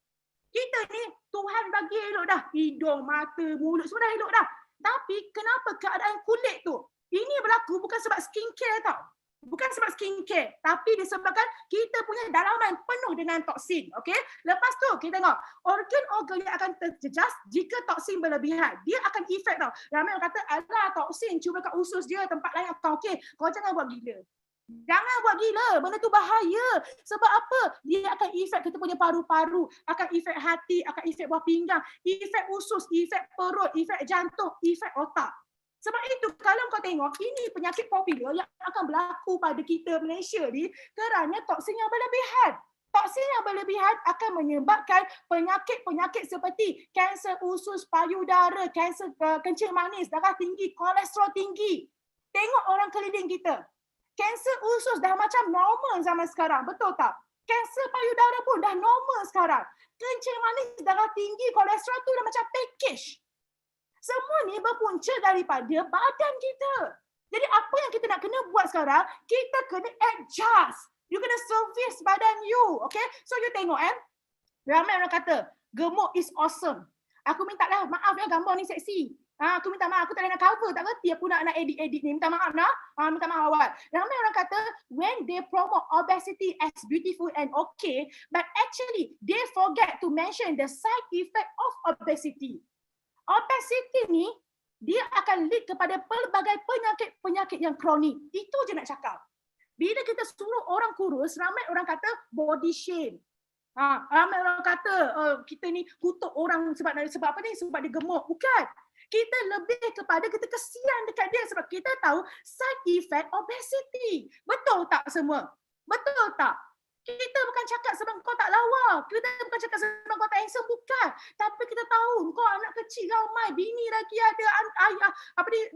Kita ni Tuhan bagi elok dah, hidung, mata, mulut semua dah elok dah. Tapi kenapa keadaan kulit tu? Ini berlaku bukan sebab skincare tau. Bukan sebab skincare, tapi disebabkan kita punya dalaman penuh dengan toksin. Okey? Lepas tu kita tengok organ-organ yang akan terjejas jika toksin berlebihan. Dia akan efek tau. Ramai orang kata, alah toksin cuma kat usus je, tempat lain akan okey. Kau jangan buat gila. Jangan buat gila, benda tu bahaya. Sebab apa? Dia akan efek kita punya paru-paru, akan efek hati, akan efek buah pinggang, efek usus, efek perut, efek jantung, efek otak. Sebab itu kalau kau tengok, ini penyakit popular yang akan berlaku pada kita Malaysia ni kerana toksin yang berlebihan. Toksin yang berlebihan akan menyebabkan penyakit-penyakit seperti kanser usus, payudara, kanser kencing manis, darah tinggi, kolesterol tinggi. Tengok orang keliling kita. Kanser usus dah macam normal zaman sekarang, betul tak? Kanser payudara pun dah normal sekarang. Kencing manis, darah tinggi, kolesterol tu dah macam package. Semua ni berpunca daripada badan kita. Jadi apa yang kita nak kena buat sekarang, kita kena adjust. You kena service badan you. Okay? So you tengok ramai orang kata, gemuk is awesome. Aku minta lah maaf ya, gambar ni seksi. Aku minta maaf, aku tak nak cover, tak kerti aku nak edit ni. Minta maaf nah. Minta maaf awal. Ramai orang kata, when they promote obesity as beautiful and okay, but actually they forget to mention the side effect of obesity. Obesity ni, dia akan lead kepada pelbagai penyakit-penyakit yang kronik. Itu je nak cakap. Bila kita suruh orang kurus, ramai orang kata body shame. Ramai orang kata kita ni kutuk orang sebab apa ni? Sebab dia gemuk. Bukan. Kita lebih kepada kita kesian dekat dia sebab kita tahu side effect obesity. Betul tak semua? Betul tak? Kita bukan cakap sebab kau tak lawa. Kita bukan cakap sebab kau tak handsome. Bukan. Tapi kita tahu kau anak kecil ramai. Bini lagi ada. Ayah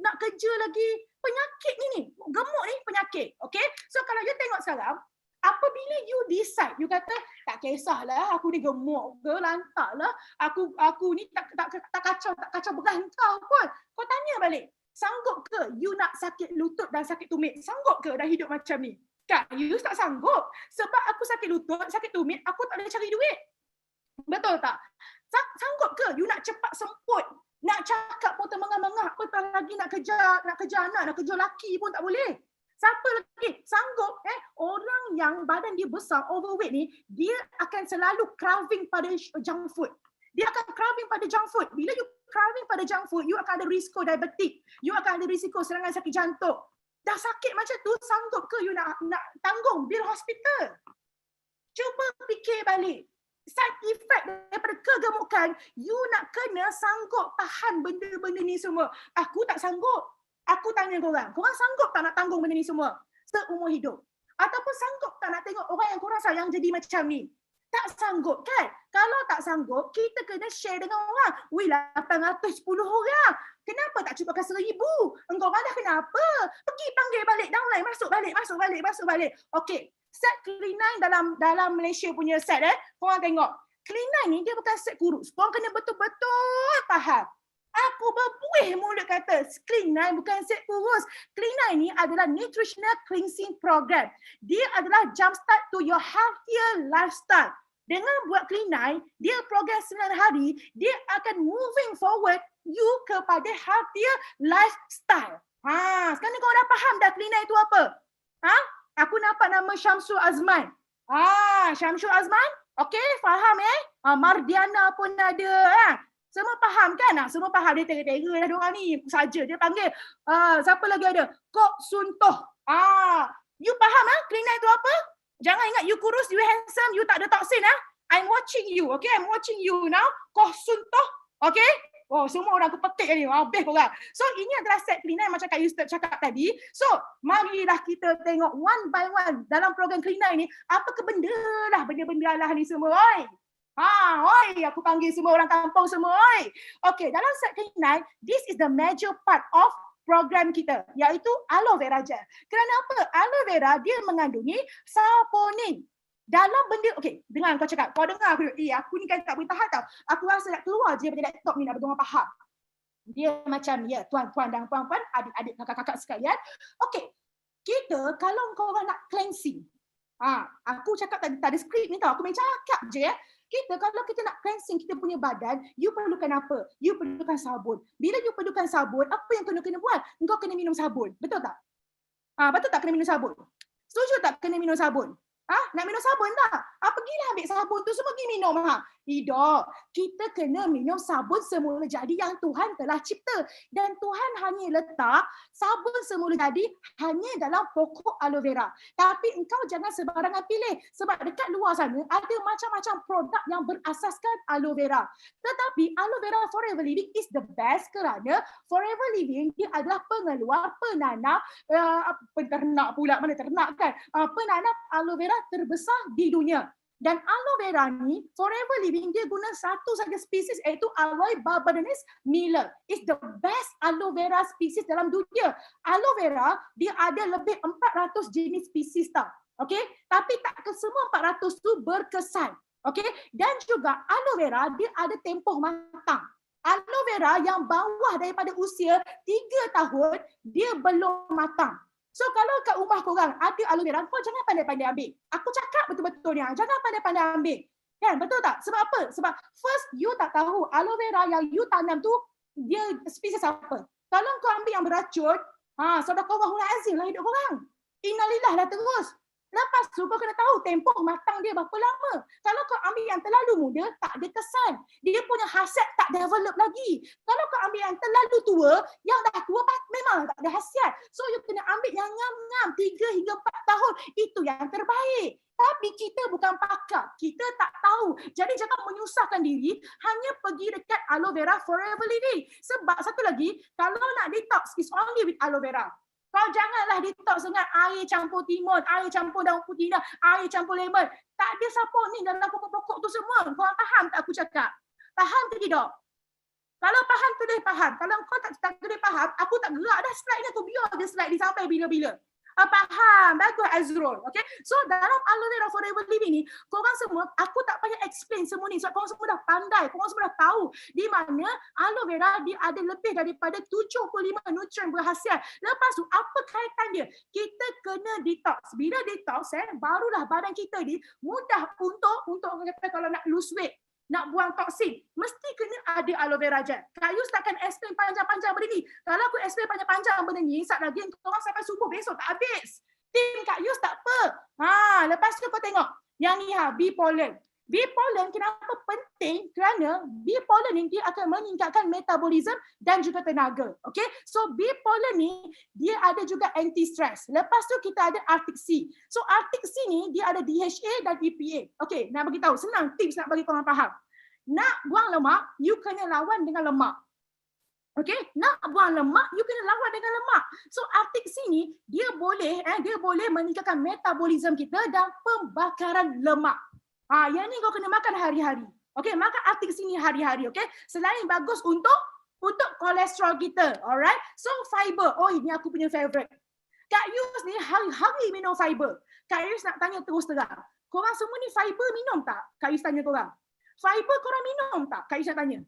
nak kerja lagi. Penyakit ni. Gemuk ni penyakit. Okay. So kalau you tengok sekarang. Apabila you decide. You kata tak kisahlah. Aku ni gemuk ke. Lantak lah. Aku ni tak kacau begang kau pun. Kau tanya balik. Sanggup ke you nak sakit lutut dan sakit tumit? Sanggup ke dah hidup macam ni? Kan, you tak sanggup. Sebab aku sakit lutut, sakit tumit, aku tak boleh cari duit. Betul tak? Sanggup ke you nak cepat semput? Nak cakap pun termengah-mengah. Apatah lagi nak kejar anak, nak kejar laki pun tak boleh. Siapa lagi sanggup? Orang yang badan dia besar, overweight ni, dia akan selalu craving pada junk food. Dia akan craving pada junk food. Bila you craving pada junk food, you akan ada risiko diabetik. You akan ada risiko serangan sakit jantung. Dah sakit macam tu, sanggup ke you nak tanggung bil hospital? Cuba fikir balik. Side effect daripada kegemukan, you nak kena sanggup tahan benda-benda ni semua. Aku tak sanggup. Aku tanya korang sanggup tak nak tanggung benda ni semua seumur hidup? Ataupun sanggup tak nak tengok orang yang korang sayang jadi macam ni? Tak sanggup kan? Kalau tak sanggup, kita kena share dengan orang. 810 orang. Kenapa tak cukupkan 1,000? Engkau dah kenapa? Pergi panggil balik downline. Masuk balik. Okey. Set Clean9 dalam Malaysia punya set korang tengok. Clean9 ni dia bukan set kurus. Korang kena betul-betul faham. Aku berbuih mulut kata Clean9 bukan set kurus. Clean9 ni adalah nutritional cleansing program. Dia adalah jump start to your healthier lifestyle. Dengan buat Clean9, dia program 9 hari, dia akan moving forward you kepada healthier lifestyle. Sekarang kau dah faham dah Clean9 itu apa? Aku nampak nama Syamsul Azman. Syamsul Azman, Okey, faham Mardiana pun ada Semua faham kan? Semua faham. Dia tega-tega dah diorang ni. Saja dia panggil. Siapa lagi ada? Kok Suntoh. You faham Klinai tu apa? Jangan ingat you kurus, you handsome, you tak ada toksin I'm watching you. Okay, I'm watching you now. Kok Suntoh. Okay? Oh, semua orang kepetik ni. Habis korang. So, ini adalah set Klinai macam Kak Yusuf cakap tadi. So, marilah kita tengok one by one dalam program Klinai ni. Apa ke benda lah ni semua. Oi, aku panggil semua orang kampung semua. Oi. Okay, dalam set Klinai, this is the major part of program kita, iaitu aloe vera gel. Kerana apa? Aloe vera dia mengandungi saponin. Dalam benda, okey, dengar kau cakap. Kau dengar aku ni kan tak boleh tahan tau. Aku rasa nak keluar je daripada laptop ni nak berdengar faham. Dia macam, ya tuan-tuan dan puan-puan, adik-adik, kakak-kakak sekalian. Okey, kita kalau kau orang nak cleansing. Aku cakap tadi, tak ada skrip ni tau. Aku main cakap je Kita kalau kita nak cleansing kita punya badan, you perlukan apa? You perlukan sabun. Bila you perlukan sabun, apa yang kena buat? Engkau kena minum sabun. Betul tak? Betul tak kena minum sabun? Setuju tak kena minum sabun? Nak minum sabun tak? Pergilah ambil sabun tu semua pergi minum. Tidak. Kita kena minum sabun semula jadi yang Tuhan telah cipta. Dan Tuhan hanya letak sabun semula jadi hanya dalam pokok aloe vera. Tapi engkau jangan sebarangan pilih. Sebab dekat luar sana ada macam-macam produk yang berasaskan aloe vera. Tetapi aloe vera Forever Living is the best kerana Forever Living dia adalah pengeluar penanam penternak pula. Mana ternak kan? Penanam aloe vera terbesar di dunia. Dan aloe vera ni, Forever Living, dia guna satu saja spesies iaitu Aloe barbadensis Miller. It's the best aloe vera spesies dalam dunia. Aloe vera, dia ada lebih 400 jenis spesies tau. Okay? Tapi tak ke semua 400 tu berkesan. Okay? Dan juga aloe vera, dia ada tempoh matang. Aloe vera yang bawah daripada usia 3 tahun, dia belum matang. So kalau kat rumah korang ada aloe vera, kau jangan pandai-pandai ambil. Aku cakap betul-betul ni, jangan pandai-pandai ambil. Kan, betul tak? Sebab apa? Sebab first you tak tahu aloe vera yang you tanam tu dia spesies apa. Kalau kau ambil yang beracun, sadaqallahul-azim lah hidup korang. Innalillah lah terus. Lepas tu kau kena tahu tempoh matang dia berapa lama. Kalau kau ambil yang terlalu muda, tak ada kesan. Dia punya khasiat tak develop lagi. Kalau kau ambil yang terlalu tua, yang dah tua memang tak ada khasiat. So you kena ambil yang ngam-ngam 3 hingga 4 tahun. Itu yang terbaik. Tapi kita bukan pakar. Kita tak tahu. Jadi jangan menyusahkan diri hanya pergi dekat aloe vera Forever Living. Sebab satu lagi, kalau nak detox is only with aloe vera. Kau janganlah detox dengan air campur timun, air campur daun putih, air campur lemon. Tak ada saponin dalam pokok-pokok tu semua. Kau faham tak aku cakap? Faham ke tidak? Kalau faham, tu dia faham. Kalau kau tak boleh faham, aku tak gerak dah slide ni. Aku biar dia slide ni sampai bila-bila. Faham? Bagus Azrul. Okay? So dalam aloe vera Forever Living ni, korang semua, aku tak payah explain semua ni. Sebab korang semua dah pandai. Korang semua dah tahu di mana aloe vera dia ada lebih daripada 75 nutrien berkhasiat. Lepas tu, apa kaitan dia? Kita kena detox. Bila detox, barulah badan kita ni mudah untuk orang kata kalau nak lose weight, nak buang toksin, mesti kena ada aloe vera gel. Kak Yus takkan explain panjang-panjang benda ni. Kalau aku explain panjang-panjang benda ni, sat lagi korang sampai subuh besok tak habis. Tim Kak Yus tak apa. Lepas tu kau tengok. Yang ni bee pollen. Bee pollen kenapa penting? Kerana bee pollen ni dia akan meningkatkan metabolism dan juga tenaga. Okay? So bee pollen ni dia ada juga anti-stress. Lepas tu kita ada Arctic Sea. So Arctic Sea ni dia ada DHA dan EPA. Okay, nak bagi tahu senang tips nak bagi korang faham. Nak buang lemak, you kena lawan dengan lemak. Okay, nak buang lemak, you kena lawan dengan lemak. So Arctic Sea ni dia boleh meningkatkan metabolism kita dan pembakaran lemak. Yang ni kau kena makan hari-hari. Okay, makan Arctic Sea ni hari-hari. Okay, selain bagus untuk kolesterol kita. Alright, so fiber. Oh, ini aku punya favorite. Kak Yus ni hari-hari minum fiber. Kak Yus nak tanya terus terang. Korang semua ni fiber minum tak? Kak Yus tanya korang. Fiber korang minum tak? Kak Yus nak tanya.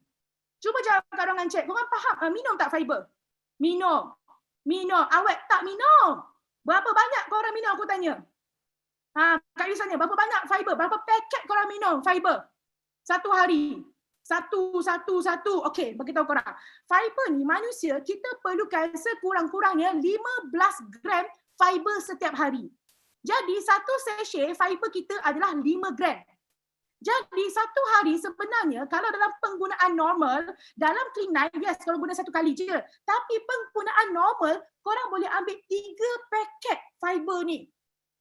Cuba jawab kat orang chat. Korang faham minum tak fiber? Minum. Awet tak minum? Berapa banyak korang minum aku tanya? Kak Yus tanya, berapa banyak fiber? Berapa paket korang minum fiber? Satu hari. Satu. Okey, beritahu korang. Fiber ni manusia, kita perlukan sekurang-kurangnya 15 gram fiber setiap hari. Jadi, satu sachet fiber kita adalah 5 gram. Jadi satu hari sebenarnya kalau dalam penggunaan normal, dalam Clean9, yes kalau guna satu kali je. Tapi penggunaan normal, korang boleh ambil 3 paket fiber ni.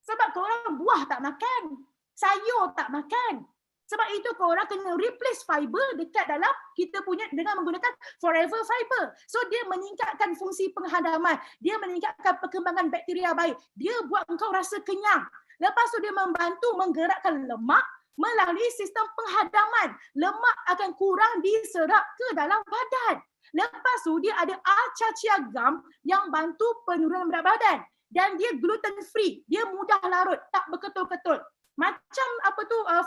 Sebab korang buah tak makan, sayur tak makan. Sebab itu korang kena replace fiber dekat dalam kita punya dengan menggunakan forever fiber. So dia meningkatkan fungsi penghadaman, dia meningkatkan perkembangan bakteria baik, dia buat engkau rasa kenyang. Lepas tu dia membantu menggerakkan lemak melalui sistem penghadaman. Lemak akan kurang diserap ke dalam badan. Lepas tu dia ada Alcacia gum yang bantu penurunan berat badan. Dan dia gluten free, dia mudah larut, tak berketul-ketul. Macam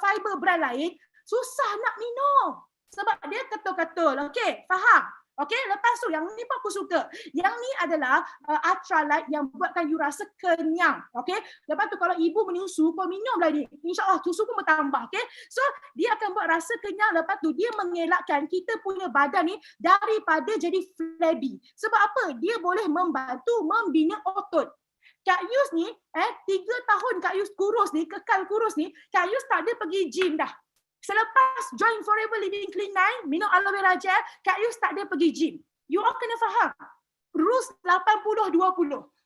fiber brand lain, susah nak minum. Sebab dia ketul-ketul. Okey, faham? Okey, lepas tu yang ni pun aku suka. Yang ni adalah Ultralight yang buatkan you rasa kenyang. Okey, lepas tu kalau ibu menyusu, kau minumlah ni. InsyaAllah susu pun bertambah. Okey, so dia akan buat rasa kenyang. Lepas tu dia mengelakkan kita punya badan ni daripada jadi flabby. Sebab apa? Dia boleh membantu membina otot. Kak Yus ni, 3 tahun Kak Yus kurus ni, kekal kurus ni, Kak Yus tak ada pergi gym dah. Selepas join Forever Living Clean9, minum aloe vera gel, Kak Yus tak ada pergi gym. You all kena faham. Rules 80-20.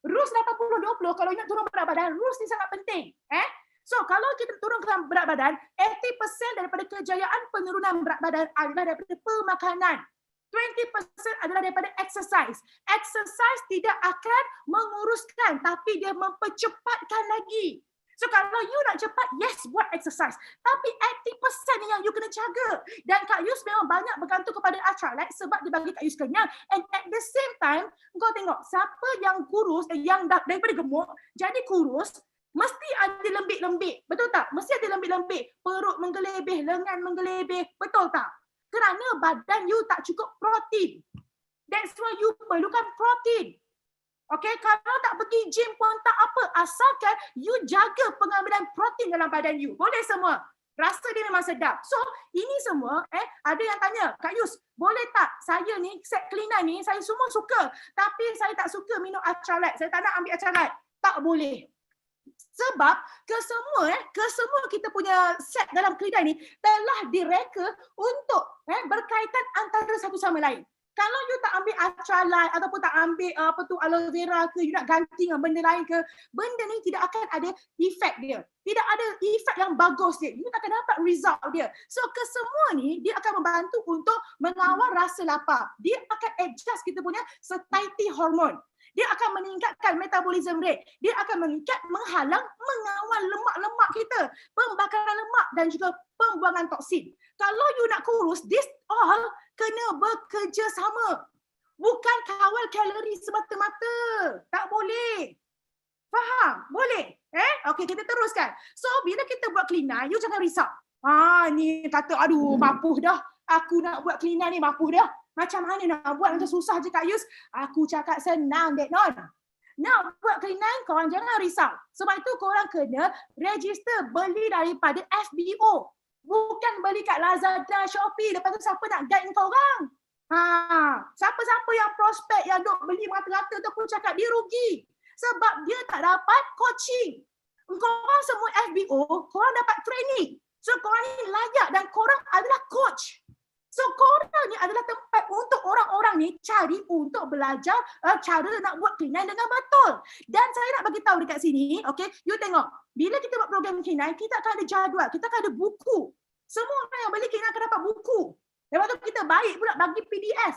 Rules 80-20, kalau nak turun berat badan, rules ni sangat penting. So, kalau kita turunkan berat badan, 80% daripada kejayaan penurunan berat badan adalah daripada pemakanan. 20% adalah daripada exercise. Exercise tidak akan menguruskan, tapi dia mempercepatkan lagi. So kalau you nak cepat, yes, buat exercise. Tapi 80% yang you kena jaga. Dan Kak Yus memang banyak bergantung kepada Ultralight sebab dia bagi Kak Yus kenyang. And at the same time, kau tengok siapa yang kurus, yang daripada gemuk, jadi kurus, mesti ada lembik-lembik. Betul tak? Mesti ada lembik-lembik. Perut menggelebih, lengan menggelebih. Betul tak? Kerana badan you tak cukup protein. That's why you perlukan protein. Okay, kalau tak pergi gym pun tak apa. Asalkan you jaga pengambilan protein dalam badan you. Boleh semua. Rasa dia memang sedap. So, ini semua, ada yang tanya, Kak Yus, boleh tak saya ni, set Clean9 ni, saya semua suka. Tapi saya tak suka minum Ultralight. Saya tak nak ambil Ultralight. Tak boleh. Sebab kesemua kita punya set dalam Clean9 ni telah direka untuk berkaitan antara satu sama lain. Kalau you tak ambil Ultralight ataupun tak ambil aloe vera ke, you nak ganti dengan benda lain ke, benda ni tidak akan ada efek dia. Tidak ada efek yang bagus dia. You tak akan dapat result dia. So kesemua ni dia akan membantu untuk mengawal rasa lapar. Dia akan adjust kita punya satiety hormone. Dia akan meningkatkan metabolism rate. Dia akan menghalang, mengawal lemak-lemak kita. Pembakaran lemak dan juga pembuangan toksin. Kalau you nak kurus, this all kena bekerja sama. Bukan kawal kalori semata-mata. Tak boleh. Faham? Boleh? Okey, kita teruskan. So, bila kita buat Clean9, you jangan risau. Ni kata, aduh, mapuh dah. Aku nak buat Clean9 ni, mapuh dah. Macam mana nak buat? Macam susah je Kak Yus. Aku cakap senang, Dek Non. Nak buat Clean9, korang jangan risau. Sebab itu korang kena register beli daripada FBO. Bukan beli kat Lazada, Shopee. Lepas tu siapa nak guide korang? Siapa-siapa yang prospek yang duk beli merata-rata tu aku cakap dia rugi. Sebab dia tak dapat coaching. Korang semua FBO, korang dapat training. So korang ni layak dan korang adalah coach. So korang ni adalah tempat untuk orang-orang ni cari untuk belajar cara nak buat Clean9 dengan betul. Dan saya nak bagi tahu dekat sini, okay, you tengok. Bila kita buat program Clean9, kita akan ada jadual, kita akan ada buku. Semua orang yang beli Clean9 akan dapat buku. Lepas tu kita baik pula bagi PDF.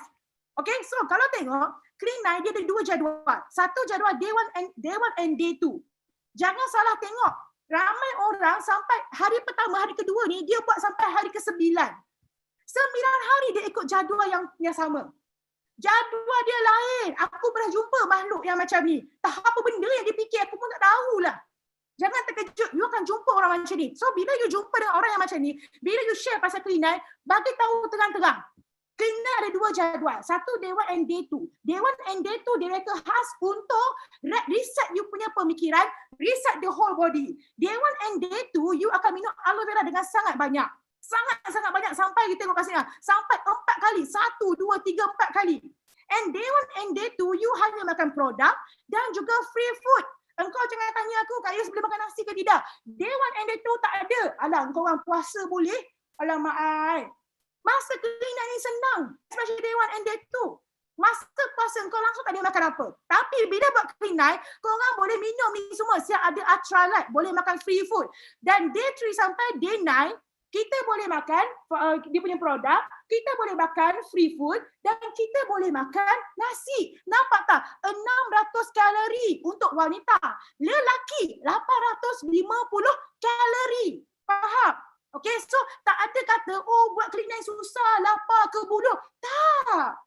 Okay, so kalau tengok, Clean9 dia ada 2 jadual. Satu jadual day 1 and day 2. Jangan salah tengok. Ramai orang sampai hari pertama, hari kedua ni, dia buat sampai hari ke-9. 9 hari dia ikut jadual yang sama. Jadual dia lain. Aku pernah jumpa makhluk yang macam ni. Tak apa benda yang dia fikir, aku pun tak tahulah. Jangan terkejut, you akan jumpa orang macam ni. So bila you jumpa dengan orang yang macam ni, bila you share pasal Clean9, bagi tahu terang-terang. Clean9 ada 2 jadual. Satu day 1 and day 2. Day 1 and day 2 dia reka khas untuk reset you punya pemikiran, reset the whole body. Day 1 and day 2 you akan minum aloe vera dengan sangat banyak. Sangat-sangat banyak sampai kita tengok kat sini. Sampai 4 kali. 1, 2, 3, 4 kali. And day 1 and day 2 you hanya makan produk dan juga free food. Engkau jangan tanya aku, Kak Yus boleh makan nasi ke tidak? Day 1 and day 2 tak ada. Alah, engkau orang puasa boleh? Alamak, ai. Masa cleaner ni senang. Especially day 1 and day 2. Masa puasa kau langsung tak boleh makan apa. Tapi bila buat clean night, korang boleh minum ni semua. Siap ada ultralight, boleh makan free food. Dan day 3 sampai day 9, kita boleh makan dia punya produk, kita boleh makan free food dan kita boleh makan nasi. Nampak tak? 600 kalori untuk wanita. Lelaki 850 kalori. Faham? Okay, so tak ada kata, oh buat clean night susah, lapar ke bodoh. Tak.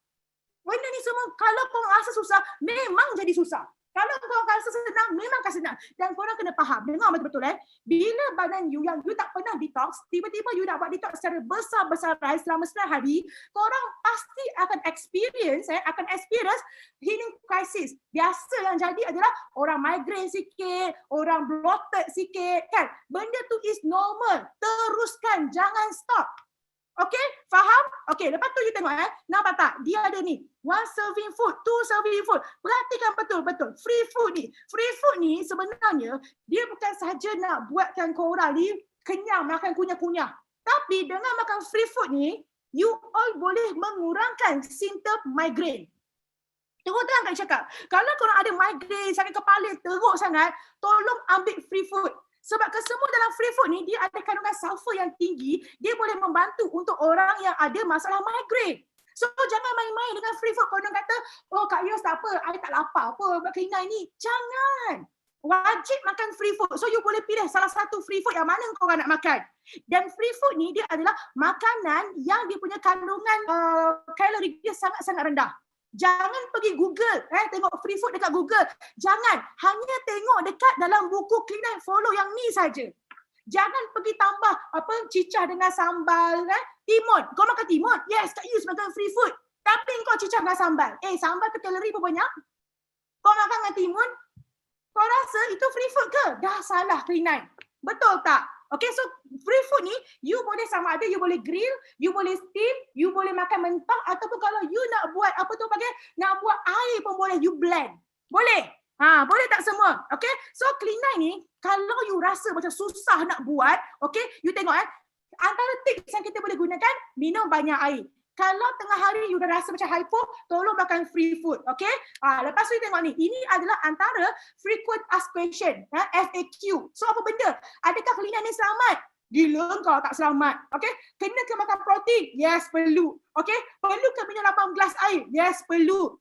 Benda ni semua kalau korang rasa susah, memang jadi susah. Kalau korang rasa senang, memang akan senang. Dan korang kena faham, dengar betul-betul bila badan you yang you tak pernah detox, tiba-tiba you nak buat detox secara besar-besaran selama 9 hari, korang pasti akan experience healing crisis. Biasa yang jadi adalah orang migraine sikit, orang bloated sikit kan. Benda tu is normal. Teruskan, jangan stop. Okay, faham? Okay, lepas tu you tengok nampak tak? Dia ada ni, 1 serving food, 2 serving food. Perhatikan betul-betul. Free food ni sebenarnya dia bukan sahaja nak buatkan korang ni kenyang makan kunyah-kunyah. Tapi dengan makan free food ni, you all boleh mengurangkan simptom migraine. Terus terang kak cakap, kalau korang ada migraine, sakit kepala teruk sangat, tolong ambil free food. Sebab kesemua dalam free food ni, dia ada kandungan sulfur yang tinggi, dia boleh membantu untuk orang yang ada masalah migraine. So, jangan main-main dengan free food. Korang kata, oh Kak Yus tak apa, I tak lapar apa buat clean night ni. Jangan. Wajib makan free food. So, you boleh pilih salah satu free food yang mana korang nak makan. Dan free food ni, dia adalah makanan yang dia punya kandungan kalori dia sangat-sangat rendah. Jangan pergi Google, tengok free food dekat Google. Jangan, hanya tengok dekat dalam buku Clean Night Follow yang ni saja. Jangan pergi tambah cicah dengan sambal, timun. Kau makan timun? Yes, Kak Yus makan free food. Tapi kau cicah dengan sambal. Sambal tu kalori pun banyak. Kau makan dengan timun? Kau rasa itu free food ke? Dah salah Clean Night. Betul tak? Okay, so free food ni, you boleh sama ada, you boleh grill, you boleh steam, you boleh makan mentah, ataupun kalau you nak buat nak buat air pun boleh, you blend. Boleh? Boleh tak semua? Okay, so clean night ni, kalau you rasa macam susah nak buat, okay, you tengok antara tips yang kita boleh gunakan, minum banyak air. Kalau tengah hari you dah rasa macam hypo, tolong makan free food, okay? Lepas tu you tengok ni, ini adalah antara frequent asked question, FAQ. So apa benda? Adakah clean night ni selamat? Gila kau tak selamat, okay? Kena ke makan protein? Yes, perlu, okay? Perlu ke minum 8 gelas air? Yes, perlu.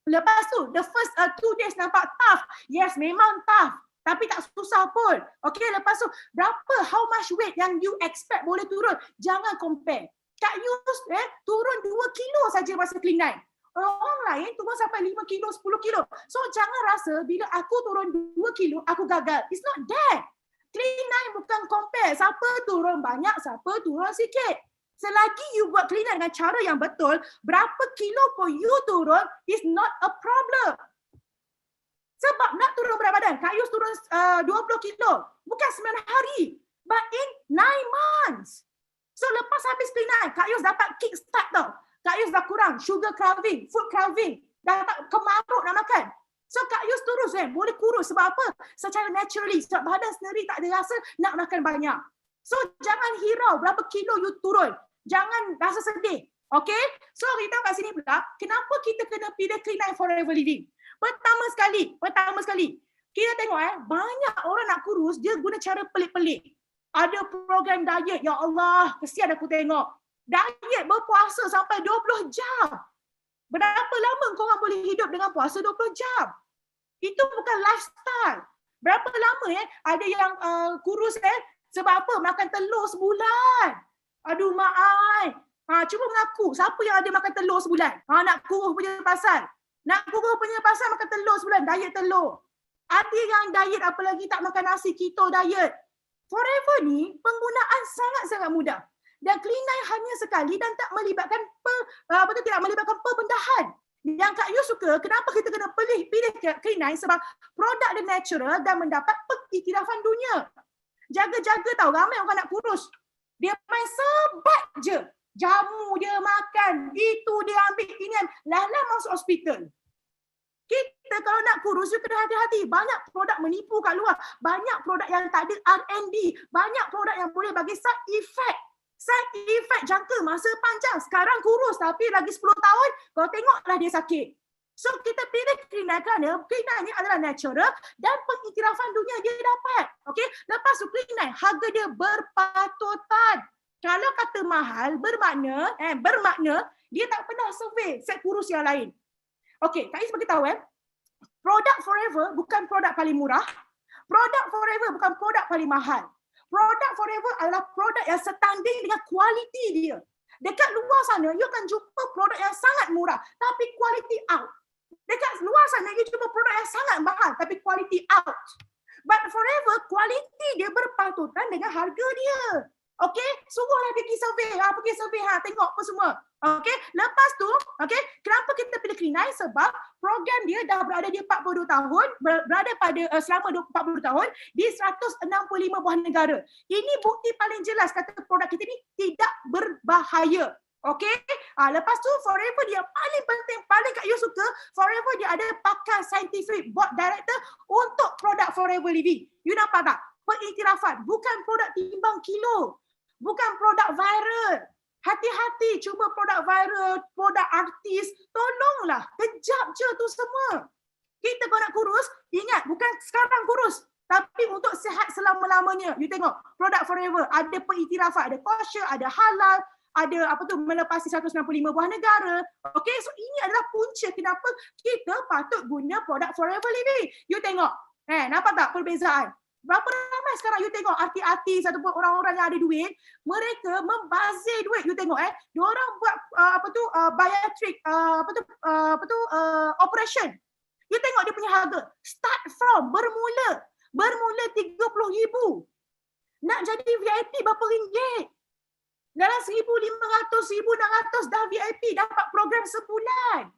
Lepas tu, the first 2 days nampak tough? Yes, memang tough. Tapi tak susah pun. Okay, lepas tu, how much weight yang you expect boleh turun? Jangan compare. Kak Yus turun 2 kilo saja masa clean night. Orang lain turun sampai 5 kilo, 10 kilo. So jangan rasa bila aku turun 2 kilo, aku gagal. It's not that. Clean night bukan compare. Siapa turun banyak, siapa turun sikit. Selagi you buat clean night dengan cara yang betul, berapa kilo pun you turun is not a problem. Sebab nak turun berat badan, Kak Yus turun 20 kilo. Bukan 9 hari. But in 9 months. So lepas habis clean night, Kak Yus dapat kick start tau. Kak Yus dah kurang sugar craving, food craving. Dah tak kemaruk nak makan. So Kak Yus terus boleh kurus. Sebab apa? Secara naturally. Sebab badan sendiri tak ada rasa nak makan banyak. So jangan hirau berapa kilo you turun. Jangan rasa sedih. Okay? So kita kat sini pula, kenapa kita kena pilih clean night forever living? Pertama sekali, kita tengok banyak orang nak kurus, dia guna cara pelik-pelik. Ada program diet, ya Allah, kesian aku tengok. Diet berpuasa sampai 20 jam. Berapa lama korang boleh hidup dengan puasa 20 jam? Itu bukan lifestyle. Berapa lama ada yang kurus sebab apa? Makan telur sebulan. Aduh mak ai. Cuba mengaku, siapa yang ada makan telur sebulan? Nak kurus punya pasal. Nak kurus punya pasal makan telur sebulan, diet telur. Ada yang diet apalagi tak makan nasi, keto diet. Forever ni penggunaan sangat-sangat mudah. Dan clean night hanya sekali dan tak melibatkan tidak melibatkan perbendahan. Yang Kak Yus suka, kenapa kita kena pilih clean night? Sebab produk dia natural dan mendapat pengiktirafan dunia. Jaga-jaga tau, ramai orang nak kurus. Dia main sebat je. Jamu dia makan, itu dia ambil, ini lala masuk hospital. Kita kalau nak kurus, you kena hati-hati. Banyak produk menipu kat luar. Banyak produk yang tak ada R&D. Banyak produk yang boleh bagi side effect. Side effect jangka masa panjang. Sekarang kurus tapi lagi 10 tahun, kau tengoklah dia sakit. So kita pilih Klinai kerana Klinai ni adalah natural dan pengiktirafan dunia dia dapat. Okey, lepas tu Klinai harga dia berpatutan. Kalau kata mahal bermakna dia tak pernah survey set kurus yang lain. Okey, Kak Is bagi tahu produk Forever bukan produk paling murah. Produk Forever bukan produk paling mahal. Produk Forever adalah produk yang setanding dengan kualiti dia. Dekat luar sana, you akan jumpa produk yang sangat murah tapi quality out. Dekat luar sana, you jumpa produk yang sangat mahal tapi quality out. But Forever, kualiti dia berpatutan dengan harga dia. Okey, suruhlah dia pergi survey. Pergi survey, tengok apa semua. Okey, lepas tu, okey, kenapa kita pilih Klinai? Sebab program dia dah berada di 42 tahun, berada pada selama 40 tahun di 165 buah negara. Ini bukti paling jelas kata produk kita ni tidak berbahaya. Okey, lepas tu Forever dia paling penting, paling Kak You suka, Forever dia ada pakar scientific board director untuk produk Forever Living. You nampak tak? Pengiktirafan, bukan produk timbang kilo. Bukan produk viral. Hati-hati cuba produk viral, produk artis. Tolonglah, kejap je tu semua. Kita kalau nak kurus, ingat bukan sekarang kurus. Tapi untuk sihat selama-lamanya. You tengok, produk Forever ada pengiktirafan, ada kosher, ada halal, ada melepasi 165 buah negara. Okey, so ini adalah punca kenapa kita patut guna produk Forever Living. You tengok, nampak tak perbezaan? Berapa ramai sekarang you tengok artis-artis ataupun orang-orang yang ada duit, mereka membazir duit. You tengok diorang buat bariatric operation. You tengok dia punya harga. Start from bermula 30,000. Nak jadi VIP berapa ringgit? Dalam 1,500, 1,600 dah VIP, dapat program sebulan.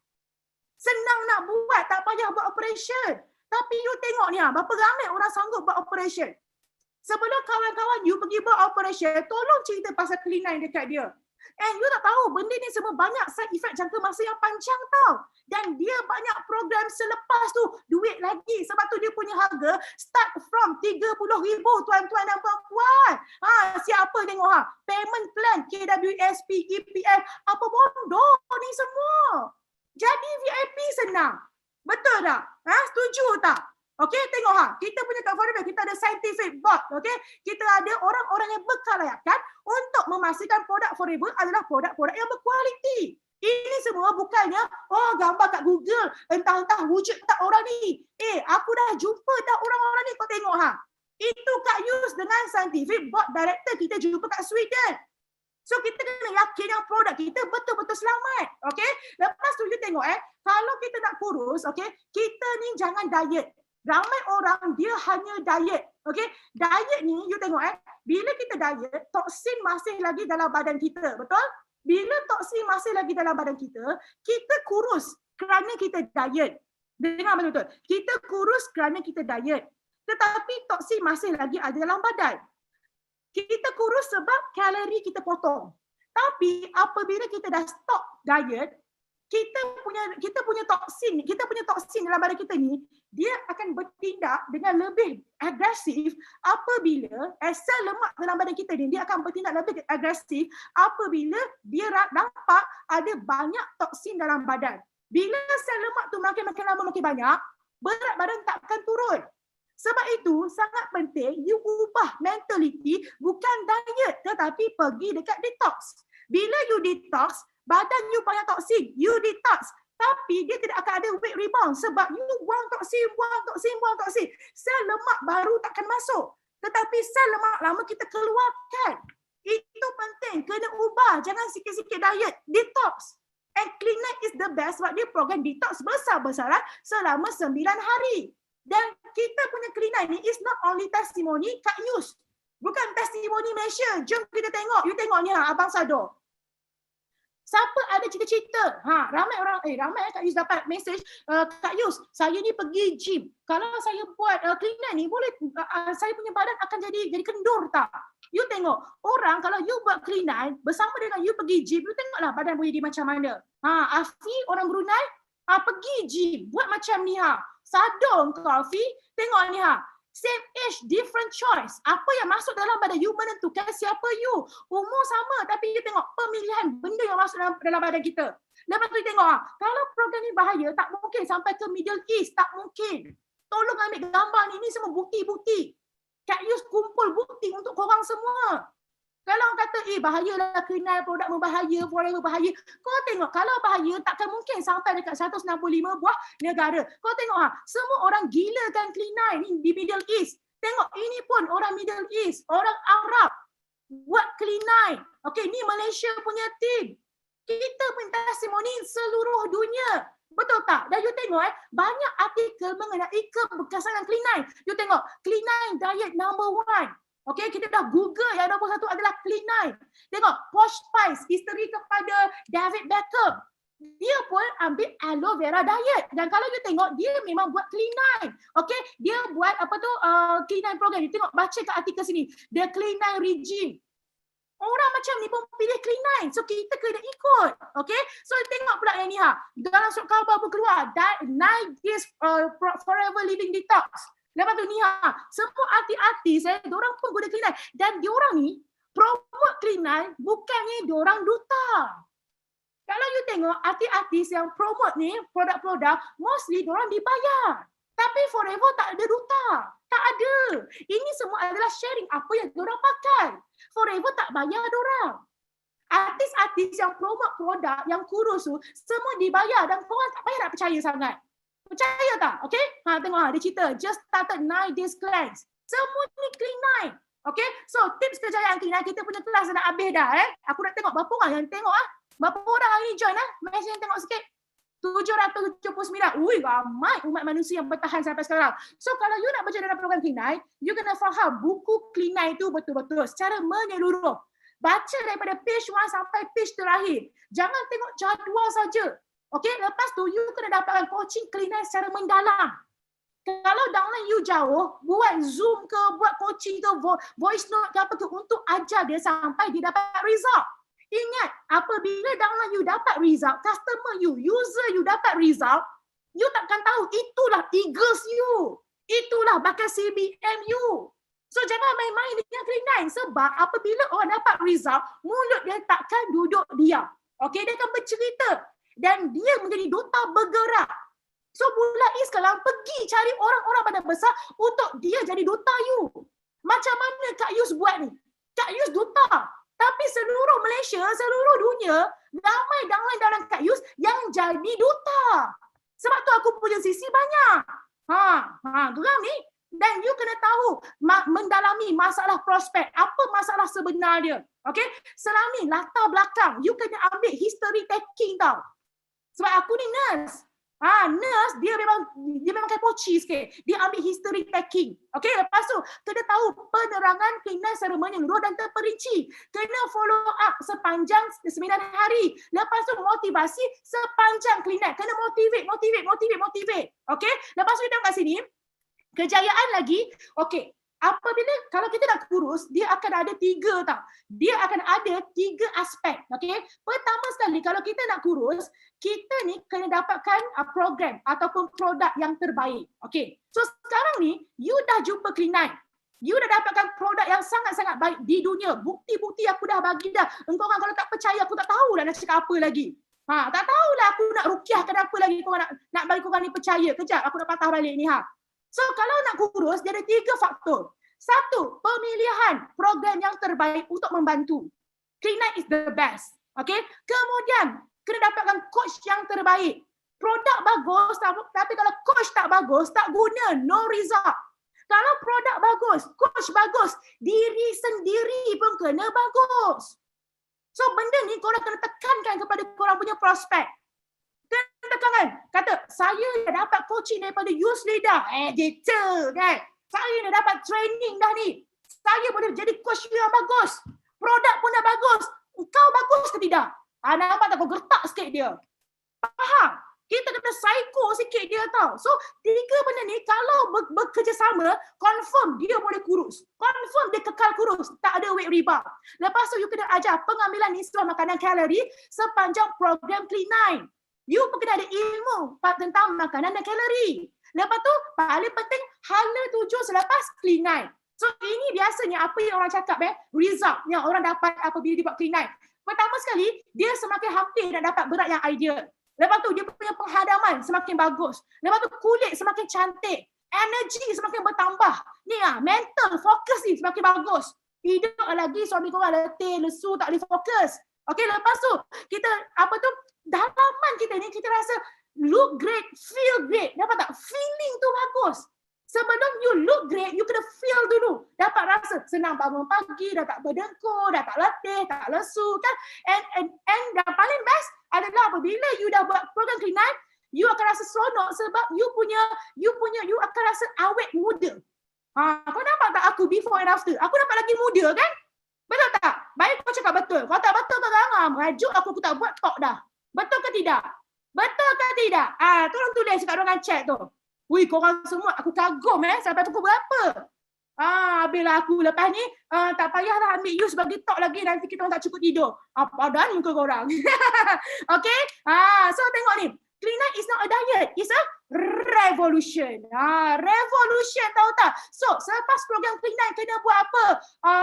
Senang nak buat, tak payah buat operation. Tapi you tengok ni, berapa ramai orang sanggup buat operation. Sebelum kawan-kawan you pergi buat operation, tolong cerita pasal Klinai dekat dia. And you tak tahu, benda ni semua banyak side effect jangka masa yang panjang tau. Dan dia banyak program selepas tu, duit lagi. Sebab tu dia punya harga start from 30,000 tuan-tuan dan puan-puan. Siapa tengok payment plan, KWSP, EPF, apa bodoh ni semua. Jadi VIP senang. Betul tak? Setuju tak? Okey, tengok kita punya kat Forever, kita ada scientific board, okey? Kita ada orang-orang yang berkelayakan untuk memastikan produk Forever adalah produk-produk yang berkualiti. Ini semua bukannya gambar kat Google, entah-entah wujud tak orang ni. Aku dah jumpa dah orang-orang ni, kau tengok Itu Kak Yus dengan scientific board director kita jumpa kat Sweden. So kita kena yakin yang produk kita betul-betul selamat. Okay. Lepas tu you tengok kalau kita nak kurus, okay, kita ni jangan diet. Ramai orang dia hanya diet. Okay. Diet ni you tengok bila kita diet, toksin masih lagi dalam badan kita. Betul? Bila toksin masih lagi dalam badan kita, kita kurus kerana kita diet. Dengar betul-betul. Kita kurus kerana kita diet. Tetapi toksin masih lagi ada dalam badan. Kita kurus sebab kalori kita potong. Tapi apabila kita dah stop diet, kita punya toksin dalam badan kita ni, dia akan bertindak dengan lebih agresif apabila sel lemak dalam badan kita ni, dia akan bertindak lebih agresif apabila dia nampak ada banyak toksin dalam badan. Bila sel lemak tu makin lama makin banyak, berat badan tak akan turun. Sebab itu sangat penting you ubah mentality, bukan diet tetapi pergi dekat detox. Bila you detox, badan you banyak toksin, you detox. Tapi dia tidak akan ada weight rebound sebab you buang toksin. Sel lemak baru takkan masuk. Tetapi sel lemak lama kita keluarkan. Itu penting, kena ubah. Jangan sikit-sikit diet, detox. And Klinai is the best sebab dia program detox besar-besaran selama 9 hari. Dan kita punya Klinai ni is not only testimoni Kak Yus. Bukan testimoni Malaysia. Jom kita tengok. You tengok ni Abang Sado. Siapa ada cita-cita? Ramai orang, Kak Yus dapat message, Kak Yus, saya ni pergi gym. Kalau saya buat Klinai ni, boleh saya punya badan akan jadi kendur tak? You tengok, orang kalau you buat Klinai, bersama dengan you pergi gym, you tengoklah badan boleh jadi macam mana. Afi, orang Brunei, Pergi gym, buat macam ni Sadar kau Afi, tengok ni Same age, different choice. Apa yang masuk dalam badan you menentukan siapa you. Umur sama tapi you tengok pemilihan benda yang masuk dalam badan kita. Lepas tu tengok kalau program ni bahaya, tak mungkin sampai ke Middle East, tak mungkin. Tolong ambil gambar ni semua bukti-bukti. Kak Yus kumpul bukti untuk korang semua. Kalau orang kata, bahayalah kenal produk berbahaya, forever bahaya. Kau tengok, kalau bahaya takkan mungkin sampai dekat 165 buah negara. Kau tengok semua orang gila kan Clean9 ni di Middle East. Tengok, ini pun orang Middle East, orang Arab buat Clean9. Okey, ni Malaysia punya tim. Kita pun testimoni seluruh dunia. Betul tak? Dan you tengok banyak artikel mengenai keberkesanan Clean9. You tengok, Clean9 diet number 1. Okey, kita dah Google yang nombor 1 adalah Clean9. Tengok, Posh Spice, isteri kepada David Beckham. Dia pun ambil aloe vera diet. Dan kalau you tengok, dia memang buat Clean9. Okey, dia buat Clean9 program. You tengok, baca kat artikel sini. The Clean9 regime. Orang macam ni pun pilih Clean9. So, kita kena ikut. Okey, so tengok pula yang ni dalam surat khabar pun keluar. 9 days forever living detox. Lepas tu ni semua artis-artis diorang pun guna Clean9 dan diorang ni promote Clean9 bukannya diorang duta. Kalau you tengok artis-artis yang promote ni produk-produk mostly diorang dibayar. Tapi Forever tak ada duta. Tak ada. Ini semua adalah sharing apa yang diorang pakai. Forever tak bayar diorang. Artis-artis yang promote produk yang kurus tu semua dibayar dan korang tak payah nak percaya sangat. Percaya tak? Okay? Tengok dia cerita. Just started 9 days cleanse. Semua ni Clean9. Okay? So, tips kejayaan Clean9. Kita punya kelas dah habis dah. Aku nak tengok berapa orang yang tengok. Berapa orang hari ni join? Mention tengok sikit. 779. Ui, ramai umat manusia yang bertahan sampai sekarang. So, kalau you nak baca dalam program Clean9, you kena faham buku Clean9 tu betul-betul. Secara menyeluruh. Baca daripada page 1 sampai page terakhir. Jangan tengok jadual saja. Okey, lepas tu you kena dapatkan coaching Clean9 secara mendalam. Kalau downline you jauh, buat Zoom ke, buat coaching ke, voice note ke apa ke untuk ajar dia sampai dia dapat result. Ingat, apabila downline you dapat result, customer you, user you dapat result, you takkan tahu itulah eagles you. Itulah bakat CBM you. So jangan main-main dengan Clean9 sebab apabila orang dapat result, mulut dia takkan duduk diam. Okey, dia akan bercerita. Dan dia menjadi duta bergerak. So Bula sekarang pergi cari orang-orang badan besar untuk dia jadi duta you. Macam mana Kak Yus buat ni? Kak Yus duta. Tapi seluruh Malaysia, seluruh dunia, ramai downline Kak Yus yang jadi duta. Sebab tu aku punya sisi banyak. Geram ni. Dan you kena tahu mendalami masalah prospek. Apa masalah sebenar dia. Okay? Selami latar belakang, you kena ambil history taking tau. Sebab aku ni nurse. Nurse dia memang kayak poci sikit. Dia ambil history taking. Okey, lepas tu kena tahu penerangan Clean9 secara menyeluruh dan terperinci. Kena follow up sepanjang 9 hari. Lepas tu motivasi sepanjang Clean9. Kena motivate. Okey, lepas tu kita tengok kat sini. Kejayaan lagi. Okey. Apabila kalau kita nak kurus, dia akan ada 3 tau. Dia akan ada 3 aspek. Okey. Pertama sekali kalau kita nak kurus, kita ni kena dapatkan program ataupun produk yang terbaik. Okey. So sekarang ni you dah jumpa Clean9. You dah dapatkan produk yang sangat-sangat baik di dunia. Bukti-bukti aku dah bagi dah. Engkau orang kalau tak percaya aku tak tahulah nak cakap apa lagi. Tak tahulah aku nak rukiahkan apa lagi kau nak bagi kau orang ni percaya. Kejap aku nak patah balik ni So kalau nak kurus, dia ada 3 faktor. 1, pemilihan program yang terbaik untuk membantu. Clean9 is the best. Okay? Kemudian, kena dapatkan coach yang terbaik. Produk bagus, tapi kalau coach tak bagus, tak guna, no result. Kalau produk bagus, coach bagus, diri sendiri pun kena bagus. So benda ni korang kena tekankan kepada korang punya prospek. Tekankan. Kata, saya dah dapat coaching daripada Yus Leader. Gitu kan. Saya dah dapat training dah ni. Saya boleh jadi coach yang bagus. Produk pun dah bagus. Kau bagus ke tidak? Nampak tak kau gertak sikit dia. Faham? Kita kena psycho sikit dia tau. So, 3 benda ni kalau bekerjasama, confirm dia boleh kurus. Confirm dia kekal kurus. Tak ada weight rebound. Lepas tu, you kena ajar pengambilan istilah makanan kalori sepanjang program Clean9. You pun kena ada ilmu tentang makanan dan kalori. Lepas tu, paling penting hala 7 selepas clean night. So ini biasanya apa yang orang cakap result yang orang dapat apabila dia buat clean night. Pertama sekali, dia semakin hampir nak dapat berat yang ideal. Lepas tu, dia punya penghadaman semakin bagus. Lepas tu, kulit semakin cantik. Energi semakin bertambah. Ni mental, fokus ni semakin bagus. Hidup lagi suami korang letih, lesu, tak boleh fokus. Okey, lepas tu, kita, dalaman kita ni, kita rasa look great, feel great. Dapat tak? Feeling tu bagus. Sebelum you look great, you kena feel dulu. Dapat rasa senang bangun pagi, dah tak berdengkur, dah tak letih, tak lesu kan. And yang paling best adalah apabila you dah buat program clean night, you akan rasa seronok sebab you akan rasa awet muda. Kau nampak tak aku before and after? Aku nampak lagi muda kan? Betul tak? Baik kau cakap betul. Kalau tak betul kau jangan merajuk aku tak buat talk dah. Betul ke tidak? Betul ke tidak? Tolong tulis kat ruangan chat tu. Wih, korang semua aku kagum sampai pukul berapa? Habislah aku lepas ni tak payahlah ambil you sebagai talk lagi, nanti kita orang tak cukup tidur. Padan muka korang. Okay? So tengok ni. Clean night is not a diet, it's a revolution. Revolution, tahu tak? So, selepas program clean night kena buat apa?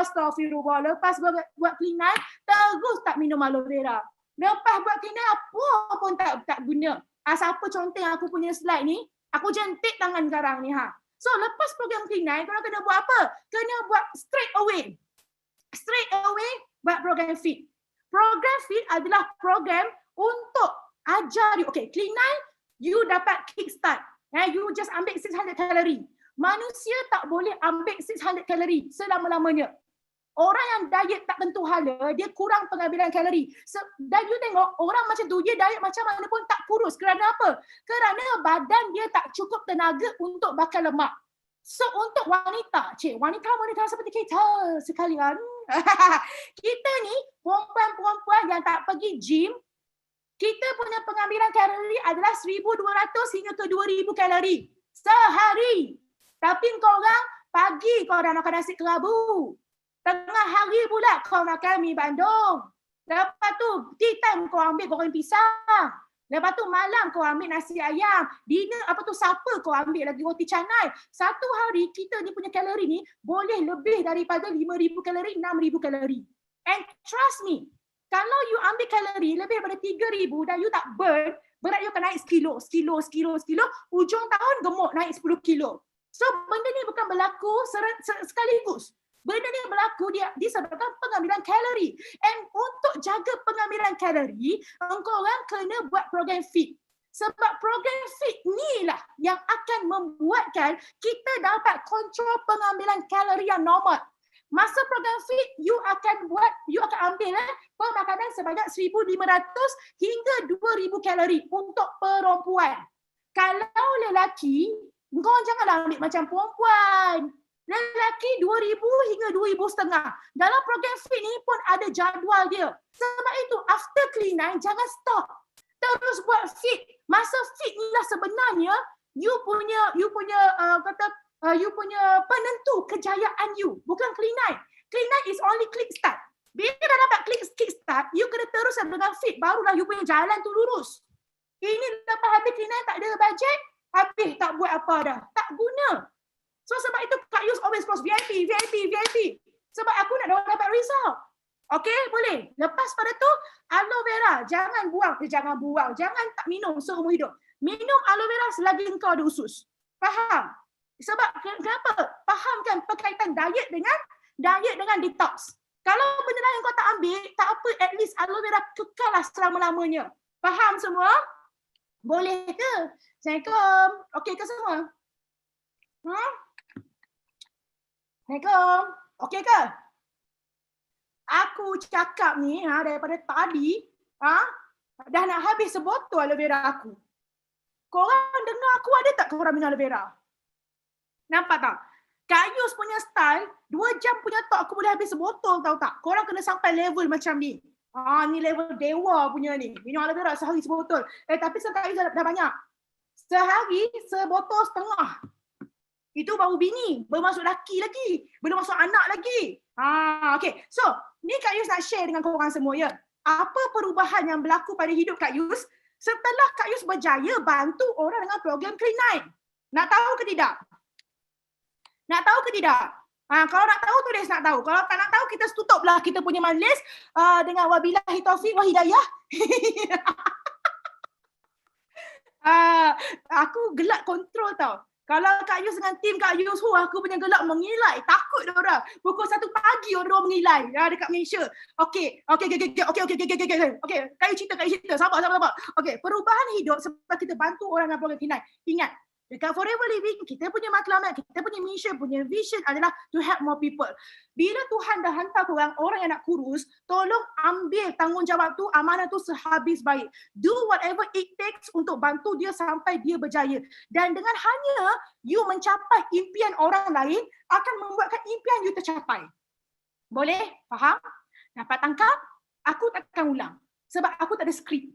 Astaghfirullah, lepas buat clean night, terus tak minum aloe vera. Lepas buat clean night, apa pun tak guna. Siapa contoh yang aku punya slide ni? Aku jentik tangan sekarang ni. So, lepas program clean night, korang kena buat apa? Kena buat straight away. Straight away, buat program fit. Program fit adalah program untuk ajar you. Okay, clean night, you dapat kickstart. You just ambil 600 kalori. Manusia tak boleh ambil 600 kalori selama-lamanya. Orang yang diet tak tentu hala, dia kurang pengambilan kalori. Dan you tengok, orang macam tu, dia diet macam mana pun tak kurus. Kerana apa? Kerana badan dia tak cukup tenaga untuk bakar lemak. So, untuk wanita seperti kita sekalian, kita ni, perempuan-perempuan yang tak pergi gym, kita punya pengambilan kalori adalah 1,200 hingga ke 2,000 kalori sehari. Tapi korang pagi kau dah makan nasi kerabu. Tengah hari pula kau makan mi bandung. Lepas tu tea time kau ambil goreng pisang. Lepas tu malam kau ambil nasi ayam. Dinner supper kau ambil lagi roti canai. Satu hari kita ni punya kalori ni boleh lebih daripada 5,000 kalori, 6,000 kalori. And trust me, kalau you ambil kalori lebih daripada 3,000 dan you tak burn, berat you akan naik sekilo. Ujung tahun gemuk naik 10 kilo. So benda ni bukan berlaku sekaligus. Benda ni berlaku disebabkan pengambilan kalori. And untuk jaga pengambilan kalori, engkau orang kena buat program fit. Sebab program fit ni lah yang akan membuatkan kita dapat kontrol pengambilan kalori yang normal. Masa program fit, you akan ambil pemakanan sebanyak 1,500 hingga 2,000 kalori untuk perempuan. Kalau lelaki, kau janganlah ambil macam perempuan. Lelaki 2,000 hingga 2,500. Dalam program fit ni pun ada jadual dia. Sebab itu, after clean night, jangan stop. Terus buat fit. Masa fit ni lah sebenarnya, you punya penentu kejayaan you. Bukan clean night. Clean night is only click start. Bila dah dapat kick start, you kena teruskan dengan fit. Barulah you punya jalan tu lurus. Ini lepas habis clean night tak ada bajet, habis tak buat apa dah. Tak guna. So sebab itu Kak Yus always post VIP. Sebab aku nak dapat result. Okay, boleh. Lepas pada tu, aloe vera. Jangan buang. Jangan tak minum seumur hidup. Minum aloe vera selagi engkau ada usus. Faham? Sebab kenapa? Faham kan perkaitan diet dengan detox. Kalau benda lain kau tak ambil, tak apa, at least aloe vera kekallah selama-lamanya. Faham semua? Boleh ke? Assalamualaikum. Okey ke semua? Assalamualaikum. Okey ke? Aku cakap ni daripada tadi, dah nak habis sebotol aloe vera aku. Korang dengar aku ada tak korang minum aloe vera? Nampak tak? Kak Yus punya style, 2 jam punya talk aku boleh habis sebotol, tahu tak? Korang kena sampai level macam ni. Ni level dewa punya ni. Minum aloe vera sehari sebotol. Tapi sekarang Kak Yus dah banyak. Sehari sebotol setengah. Itu baru bini, belum masuk laki lagi, belum masuk anak lagi. Okay. So, ni Kak Yus nak share dengan korang semua ya. Apa perubahan yang berlaku pada hidup Kak Yus setelah Kak Yus berjaya bantu orang dengan program Clean9. Nak tahu ke tidak? Nak tahu ke tidak? Kalau nak tahu tulis nak tahu. Kalau tak nak tahu kita tutuplah kita punya majlis dengan wabillahi taufiq wa hidayah. Aku gelak kontrol tau. Kalau Kak Yus dengan tim Kak Yus, aku punya gelak mengilai. Takut dia orang. Pukul 1 pagi orang mengilai dekat Malaysia. Okey. Kak Yus cerita. Sabar. Okey, perubahan hidup sebab kita bantu orang dengan program Clean9. Ingat, dekat Forever Living, kita punya matlamat, kita punya mission, punya vision adalah to help more people. Bila Tuhan dah hantar korang, orang yang nak kurus, tolong ambil tanggungjawab tu, amanah tu sehabis baik. Do whatever it takes untuk bantu dia sampai dia berjaya. Dan dengan hanya you mencapai impian orang lain, akan membuatkan impian you tercapai. Boleh? Faham? Dapat tangkap? Aku takkan ulang. Sebab aku tak ada skrip.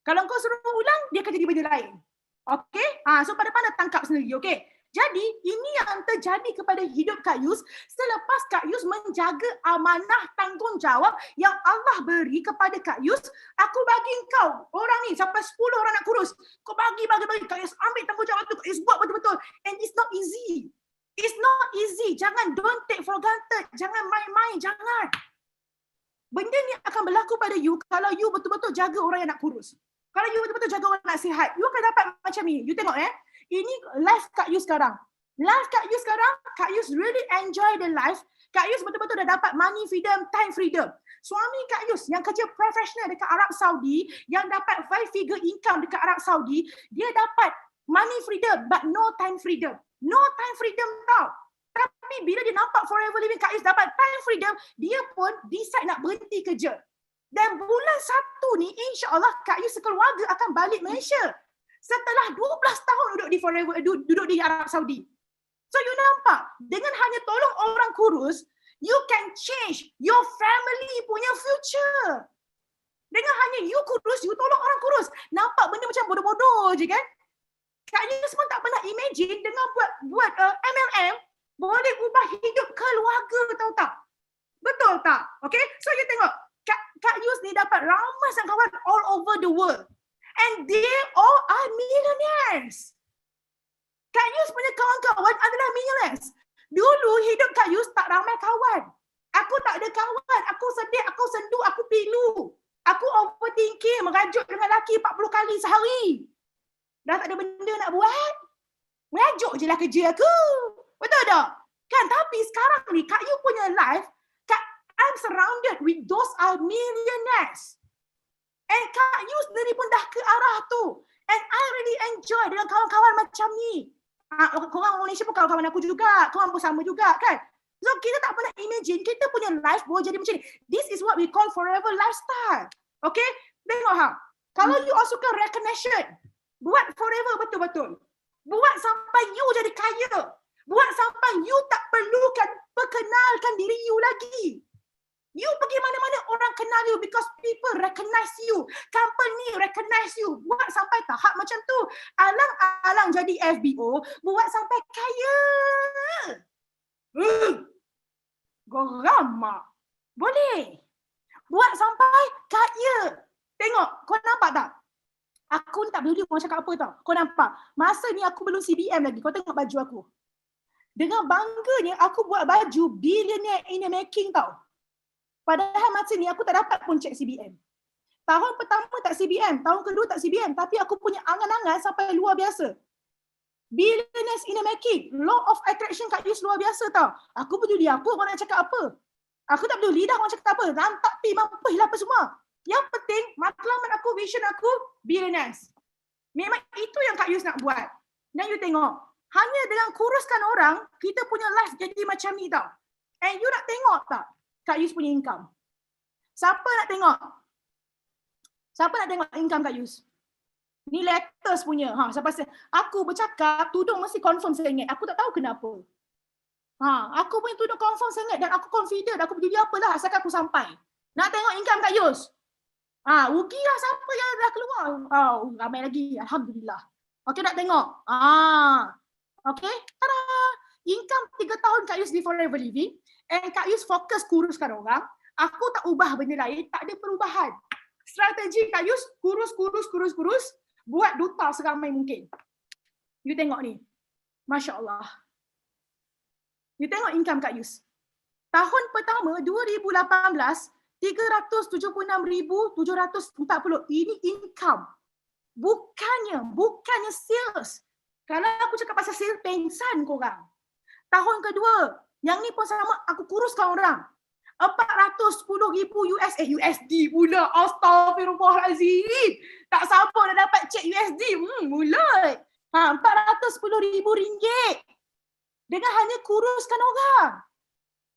Kalau kau suruh ulang, dia akan jadi benda lain. Okey? So pada tangkap sendiri, okey? Jadi, ini yang terjadi kepada hidup Kak Yus selepas Kak Yus menjaga amanah tanggungjawab yang Allah beri kepada Kak Yus. Aku bagi kau, orang ni sampai 10 orang nak kurus. Kau bagi. Kak Yus ambil tanggungjawab tu, Kak Yus buat betul-betul. And it's not easy. It's not easy. Jangan, don't take for granted. Jangan main-main, jangan. Benda ni akan berlaku pada you kalau you betul-betul jaga orang yang nak kurus. Kalau you betul-betul jaga orang nak sihat, you akan dapat macam ni. You tengok ini life Kak Yus sekarang. Life Kak Yus sekarang, Kak Yus really enjoy the life. Kak Yus betul-betul dah dapat money freedom, time freedom. Suami Kak Yus yang kerja profesional dekat Arab Saudi, yang dapat 5 figure income dekat Arab Saudi, dia dapat money freedom but no time freedom. No time freedom tau. Tapi bila dia nampak Forever Living Kak Yus dapat time freedom, dia pun decide nak berhenti kerja. Dan bulan 1 ni, insya-Allah Kak Yus sekeluarga akan balik Malaysia. Setelah 12 tahun duduk di Arab Saudi. So you nampak, dengan hanya tolong orang kurus, you can change your family punya future. Dengan hanya you kurus, you tolong orang kurus. Nampak benda macam bodoh-bodoh je kan? Kak Yus pun tak pernah imagine dengan buat MLM, boleh ubah hidup keluarga, tahu tak? Betul tak? Okay, so you tengok. Kak Yus ni dapat ramai sangat kawan all over the world. And they all are millionaires. Kak Yus punya kawan-kawan adalah millionaires. Dulu hidup Kak Yus tak ramai kawan. Aku tak ada kawan. Aku sedih, aku sendu, aku pilu. Aku overthinking, merajuk dengan lelaki 40 kali sehari. Dah tak ada benda nak buat. Merajuk je lah kerja aku. Betul tak? Kan? Tapi sekarang ni Kak Yus punya life, I'm surrounded with those are millionaires. And Kak Yus sendiri pun dah ke arah tu. And I really enjoy dengan kawan-kawan macam ni. Korang Malaysia pun kawan-kawan aku juga. Korang pun sama juga kan. So kita tak pernah imagine kita punya life boleh jadi macam ni. This is what we call forever lifestyle. Okay? Tengok Kalau you all suka recognition, buat forever betul-betul. Buat sampai you jadi kaya. Buat sampai you tak perlukan perkenalkan diri you lagi. You pergi mana-mana orang kenal you because people recognize you. Company recognize you. Buat sampai tahap macam tu. Alang-alang jadi FBO, buat sampai kaya. Geram. Boleh. Buat sampai kaya. Tengok, kau nampak tak? Aku tak peduli orang cakap apa tau. Kau nampak? Masa ni aku belum CBM lagi. Kau tengok baju aku. Dengan bangganya aku buat baju billionaire in the making tau. Padahal masa ni aku tak dapat pun cek CBM. Tahun pertama tak CBM, tahun kedua tak CBM, tapi aku punya angan-angan sampai luar biasa. Billionaires in the making. Law of attraction Kak Yus luar biasa tau. Aku peduli apa orang nak cakap apa. Aku tak peduli dah orang cakap apa. Rantak pi, mampus lah apa semua. Yang penting, matlamat aku, vision aku, billionaires. Memang itu yang Kak Yus nak buat. Dan you tengok, hanya dengan kuruskan orang, kita punya life jadi macam ni tau. And you nak tengok tak? Kak Yus punya income. Siapa nak tengok? Siapa nak tengok income Kak Yus? Ni latest punya. Aku bercakap, tudung mesti confirm saya ingat. Aku tak tahu kenapa. Aku punya tudung confirm saya ingat dan aku confident. Aku peduli apalah asalkan aku sampai. Nak tengok income Kak Yus? Rugilah siapa yang dah keluar. Ramai lagi. Alhamdulillah. Okey, nak tengok? Okey. Tada! Income 3 tahun Kak Yus di Forever Living. And Kak Yus fokus kuruskan orang. Aku tak ubah benda lain, tak ada perubahan. Strategi Kak Yus, kurus, buat duta seramai mungkin. You tengok ni. Masya Allah. You tengok income Kak Yus. Tahun pertama 2018, 376,740. Ini income. Bukannya sales. Kalau aku cakap pasal sales, pengsan korang. Tahun kedua, yang ni pun sama, aku kuruskan orang. 410,000 USD pula. Astaghfirullahalazim. Tak sabar dah dapat cek USD. Mulut. 410,000 ringgit. Dengan hanya kuruskan orang.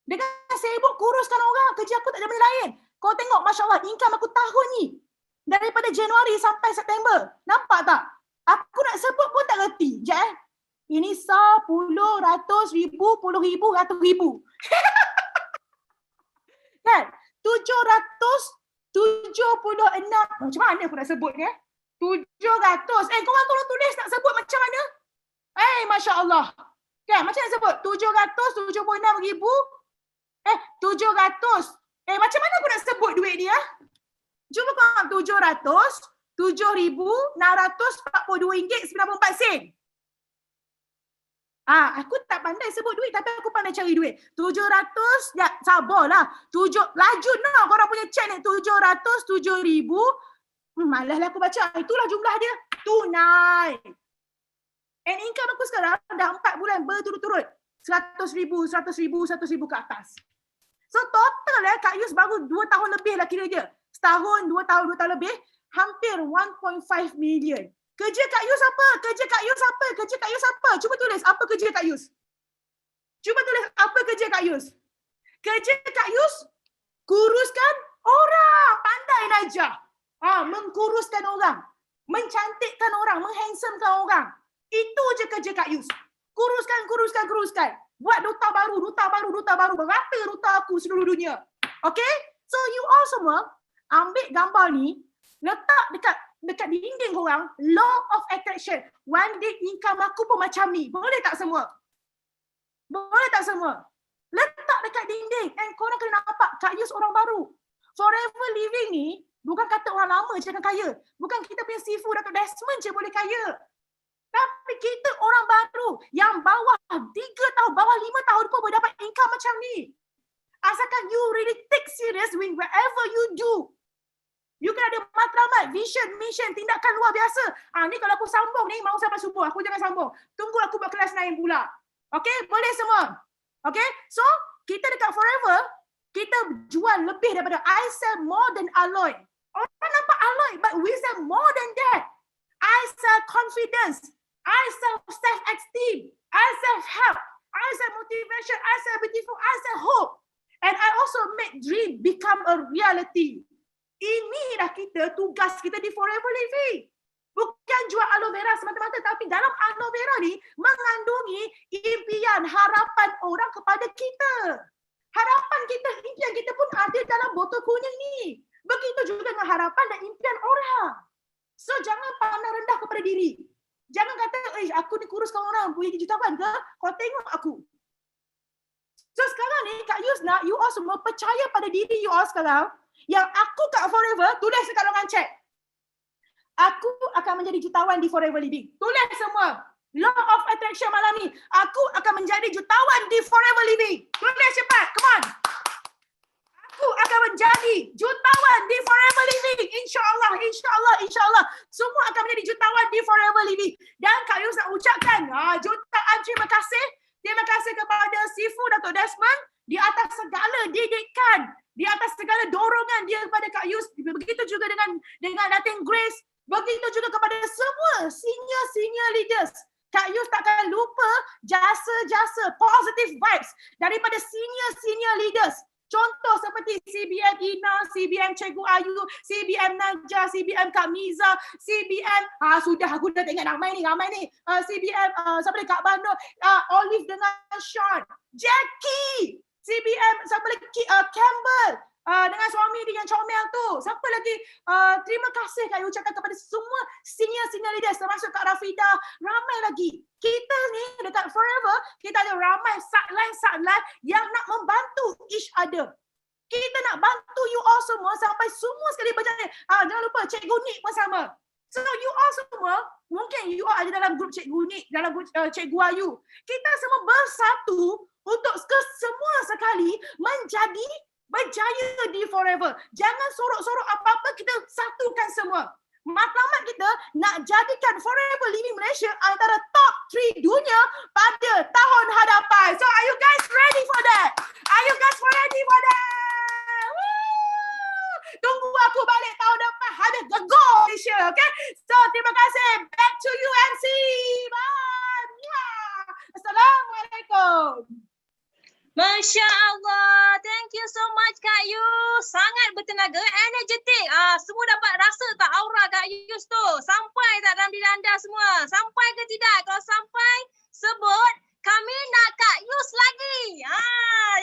Dengan sibuk kuruskan orang. Kerja aku tak ada benda lain. Kau tengok, Masya Allah, income aku tahun ni. Daripada Januari sampai September. Nampak tak? Aku nak sebut pun tak reti. Sekejap Ini 10, 100,000, 10,000, 100,000. Kan? 776. Macam mana aku nak sebut ni? 700. Korang tolong tulis nak sebut macam mana? Masya Allah. Kan? Macam mana sebut? 776,000. 700. Macam mana aku nak sebut duit dia? Cuba korang 700, 7,642 ringgit 94 sen. Aku tak pandai sebut duit tapi aku pandai cari duit. 700, ya sabarlah. Laju nak korang punya cek ni 700, 7,000. Malaslah aku baca. Itulah jumlah dia. Tunai. And income aku sekarang dah 4 bulan berturut-turut. 100,000, 100,000, 100,000 ke atas. So total Kak Yus baru 2 tahun lebih lah kira je. Setahun, 2 tahun lebih. Hampir 1.5 million. Kerja Kak Yus apa? Kerja Kak Yus apa? Kerja Kak Yus apa? Cuba tulis apa kerja Kak Yus. Cuba tulis apa kerja Kak Yus. Kerja Kak Yus, kuruskan orang. Pandai Najah. Mengkuruskan orang. Mencantikkan orang. Menghandsomekan orang. Itu je kerja Kak Yus. Kuruskan. Buat duta baru. Berapa duta aku seluruh dunia. Okay? So you all semua ambil gambar ni, letak dekat dinding korang, law of attraction. One day income aku pun macam ni. Boleh tak semua? Letak dekat dinding. And korang kena nampak Kak Yus orang baru. Forever Living ni bukan kata orang lama je akan kaya. Bukan kita punya Sifu Dato' Desmond je boleh kaya. Tapi kita orang baru yang bawah 3 tahun, bawah 5 tahun pun boleh dapat income macam ni. Asalkan you really take serious with whatever you do. You kena ada matlamat, vision, mission, tindakan luar biasa. Ni kalau aku sambung ni, mau sampai subuh. Aku jangan sambung. Tunggu aku buat kelas lain pula. Okay? Boleh semua? Okay? So, kita dekat Forever, kita jual lebih daripada I sell more than alloy. Orang nampak alloy, but we sell more than that. I sell confidence. I sell self-esteem. I sell help. I sell motivation. I sell beautiful. I sell hope. And I also make dream become a reality. Inilah tugas kita di Forever Living. Bukan jual aloe vera semata-mata, tapi dalam aloe vera ni mengandungi impian, harapan orang kepada kita. Harapan kita, impian kita pun ada dalam botol kuning ni. Begitu juga dengan harapan dan impian orang. So jangan pandang rendah kepada diri. Jangan kata, aku ni kuruskan orang, boleh jutawan ke? Kau tengok aku. So sekarang ni Kak Yus nak you all semua percaya pada diri you all sekarang. Yang aku kat Forever, tulis dekat longan chat. Aku akan menjadi jutawan di Forever Living. Tulis semua. Law of Attraction malam ni. Aku akan menjadi jutawan di Forever Living. Tulis cepat. Come on. Aku akan menjadi jutawan di Forever Living. InsyaAllah. Semua akan menjadi jutawan di Forever Living. Dan Kak Yus nak ucapkan jutaan terima kasih. Terima kasih kepada Sifu Dato' Desmond di atas segala didikan, di atas segala dorongan dia kepada Kak Yus. Begitu juga dengan Datin Grace. Begitu juga kepada semua senior leaders. Kak Yus takkan lupa jasa-jasa, positive vibes daripada senior leaders. Contoh seperti CBM Ina, CBM Cikgu Ayu, CBM Najah, CBM Kak Miza, CBM, sudah aku dah tengok ramai ni. CBM, siapa lagi Kak Bando, Olive dengan Sean, Jackie, CBM, siapa lagi Campbell, dengan suami dia yang comel tu. Siapa lagi? Terima kasih Kak ucapkan kepada semua senior leaders termasuk Kak Rafida. Ramai lagi. Kita ni dekat Forever, kita ada ramai sideline yang nak membantu each other. Kita nak bantu you all semua sampai semua sekali berjaya. Jangan lupa Cikgu Nik pun sama. So you all semua, mungkin you all ada dalam grup Cikgu Nik, dalam grup Cikgu Ayu. Kita semua bersatu untuk semua sekali menjadi berjaya di Forever. Jangan sorok-sorok apa-apa, kita satukan semua. Matlamat kita nak jadikan Forever Living Malaysia antara top 3 dunia pada tahun hadapan. So are you guys ready for that? Are you guys ready for that? Woo! Tunggu aku balik tahun depan ada Go Malaysia, okay? So terima kasih. Back to you MC. Bye. Assalamualaikum. Masya Allah, thank you so much Kak Yus. Sangat bertenaga, energetik. Semua dapat rasa tak aura Kak Yus tu? Sampai tak dalam diri anda semua? Sampai ke tidak? Kalau sampai, sebut kami nak Kak Yus lagi.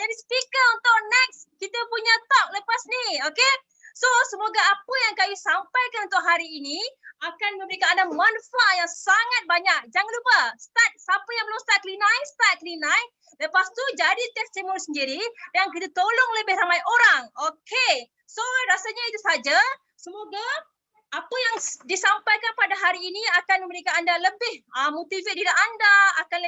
Jadi speaker untuk next kita punya talk lepas ni, okay? So semoga apa yang Kak Yus sampaikan untuk hari ini akan memberikan anda manfaat yang sangat banyak. Jangan lupa, siapa yang belum start start Clean Night. Lepas tu jadi testimoni sendiri dan kita tolong lebih ramai orang. Okay. So rasanya itu saja. Semoga apa yang disampaikan pada hari ini akan memberikan anda lebih motivate diri anda, akan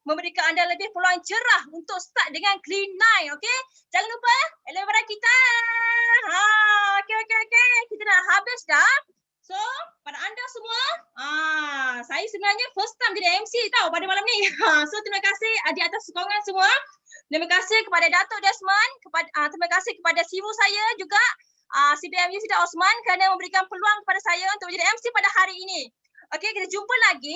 memberikan anda lebih peluang cerah untuk start dengan Clean Night. Okay. Jangan lupa, elevator kita. Okay. Kita dah habis dah. So, pada anda semua, saya sebenarnya first time jadi MC tau pada malam ni. So, terima kasih di atas sokongan semua. Terima kasih kepada Datuk Desmond, terima kasih kepada CEO saya juga, CBM Yusida Osman kerana memberikan peluang kepada saya untuk menjadi MC pada hari ini. Okey, kita jumpa lagi.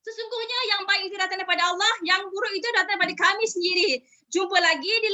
Sesungguhnya yang baik itu datang daripada Allah, yang buruk itu datang daripada kami sendiri. Jumpa lagi di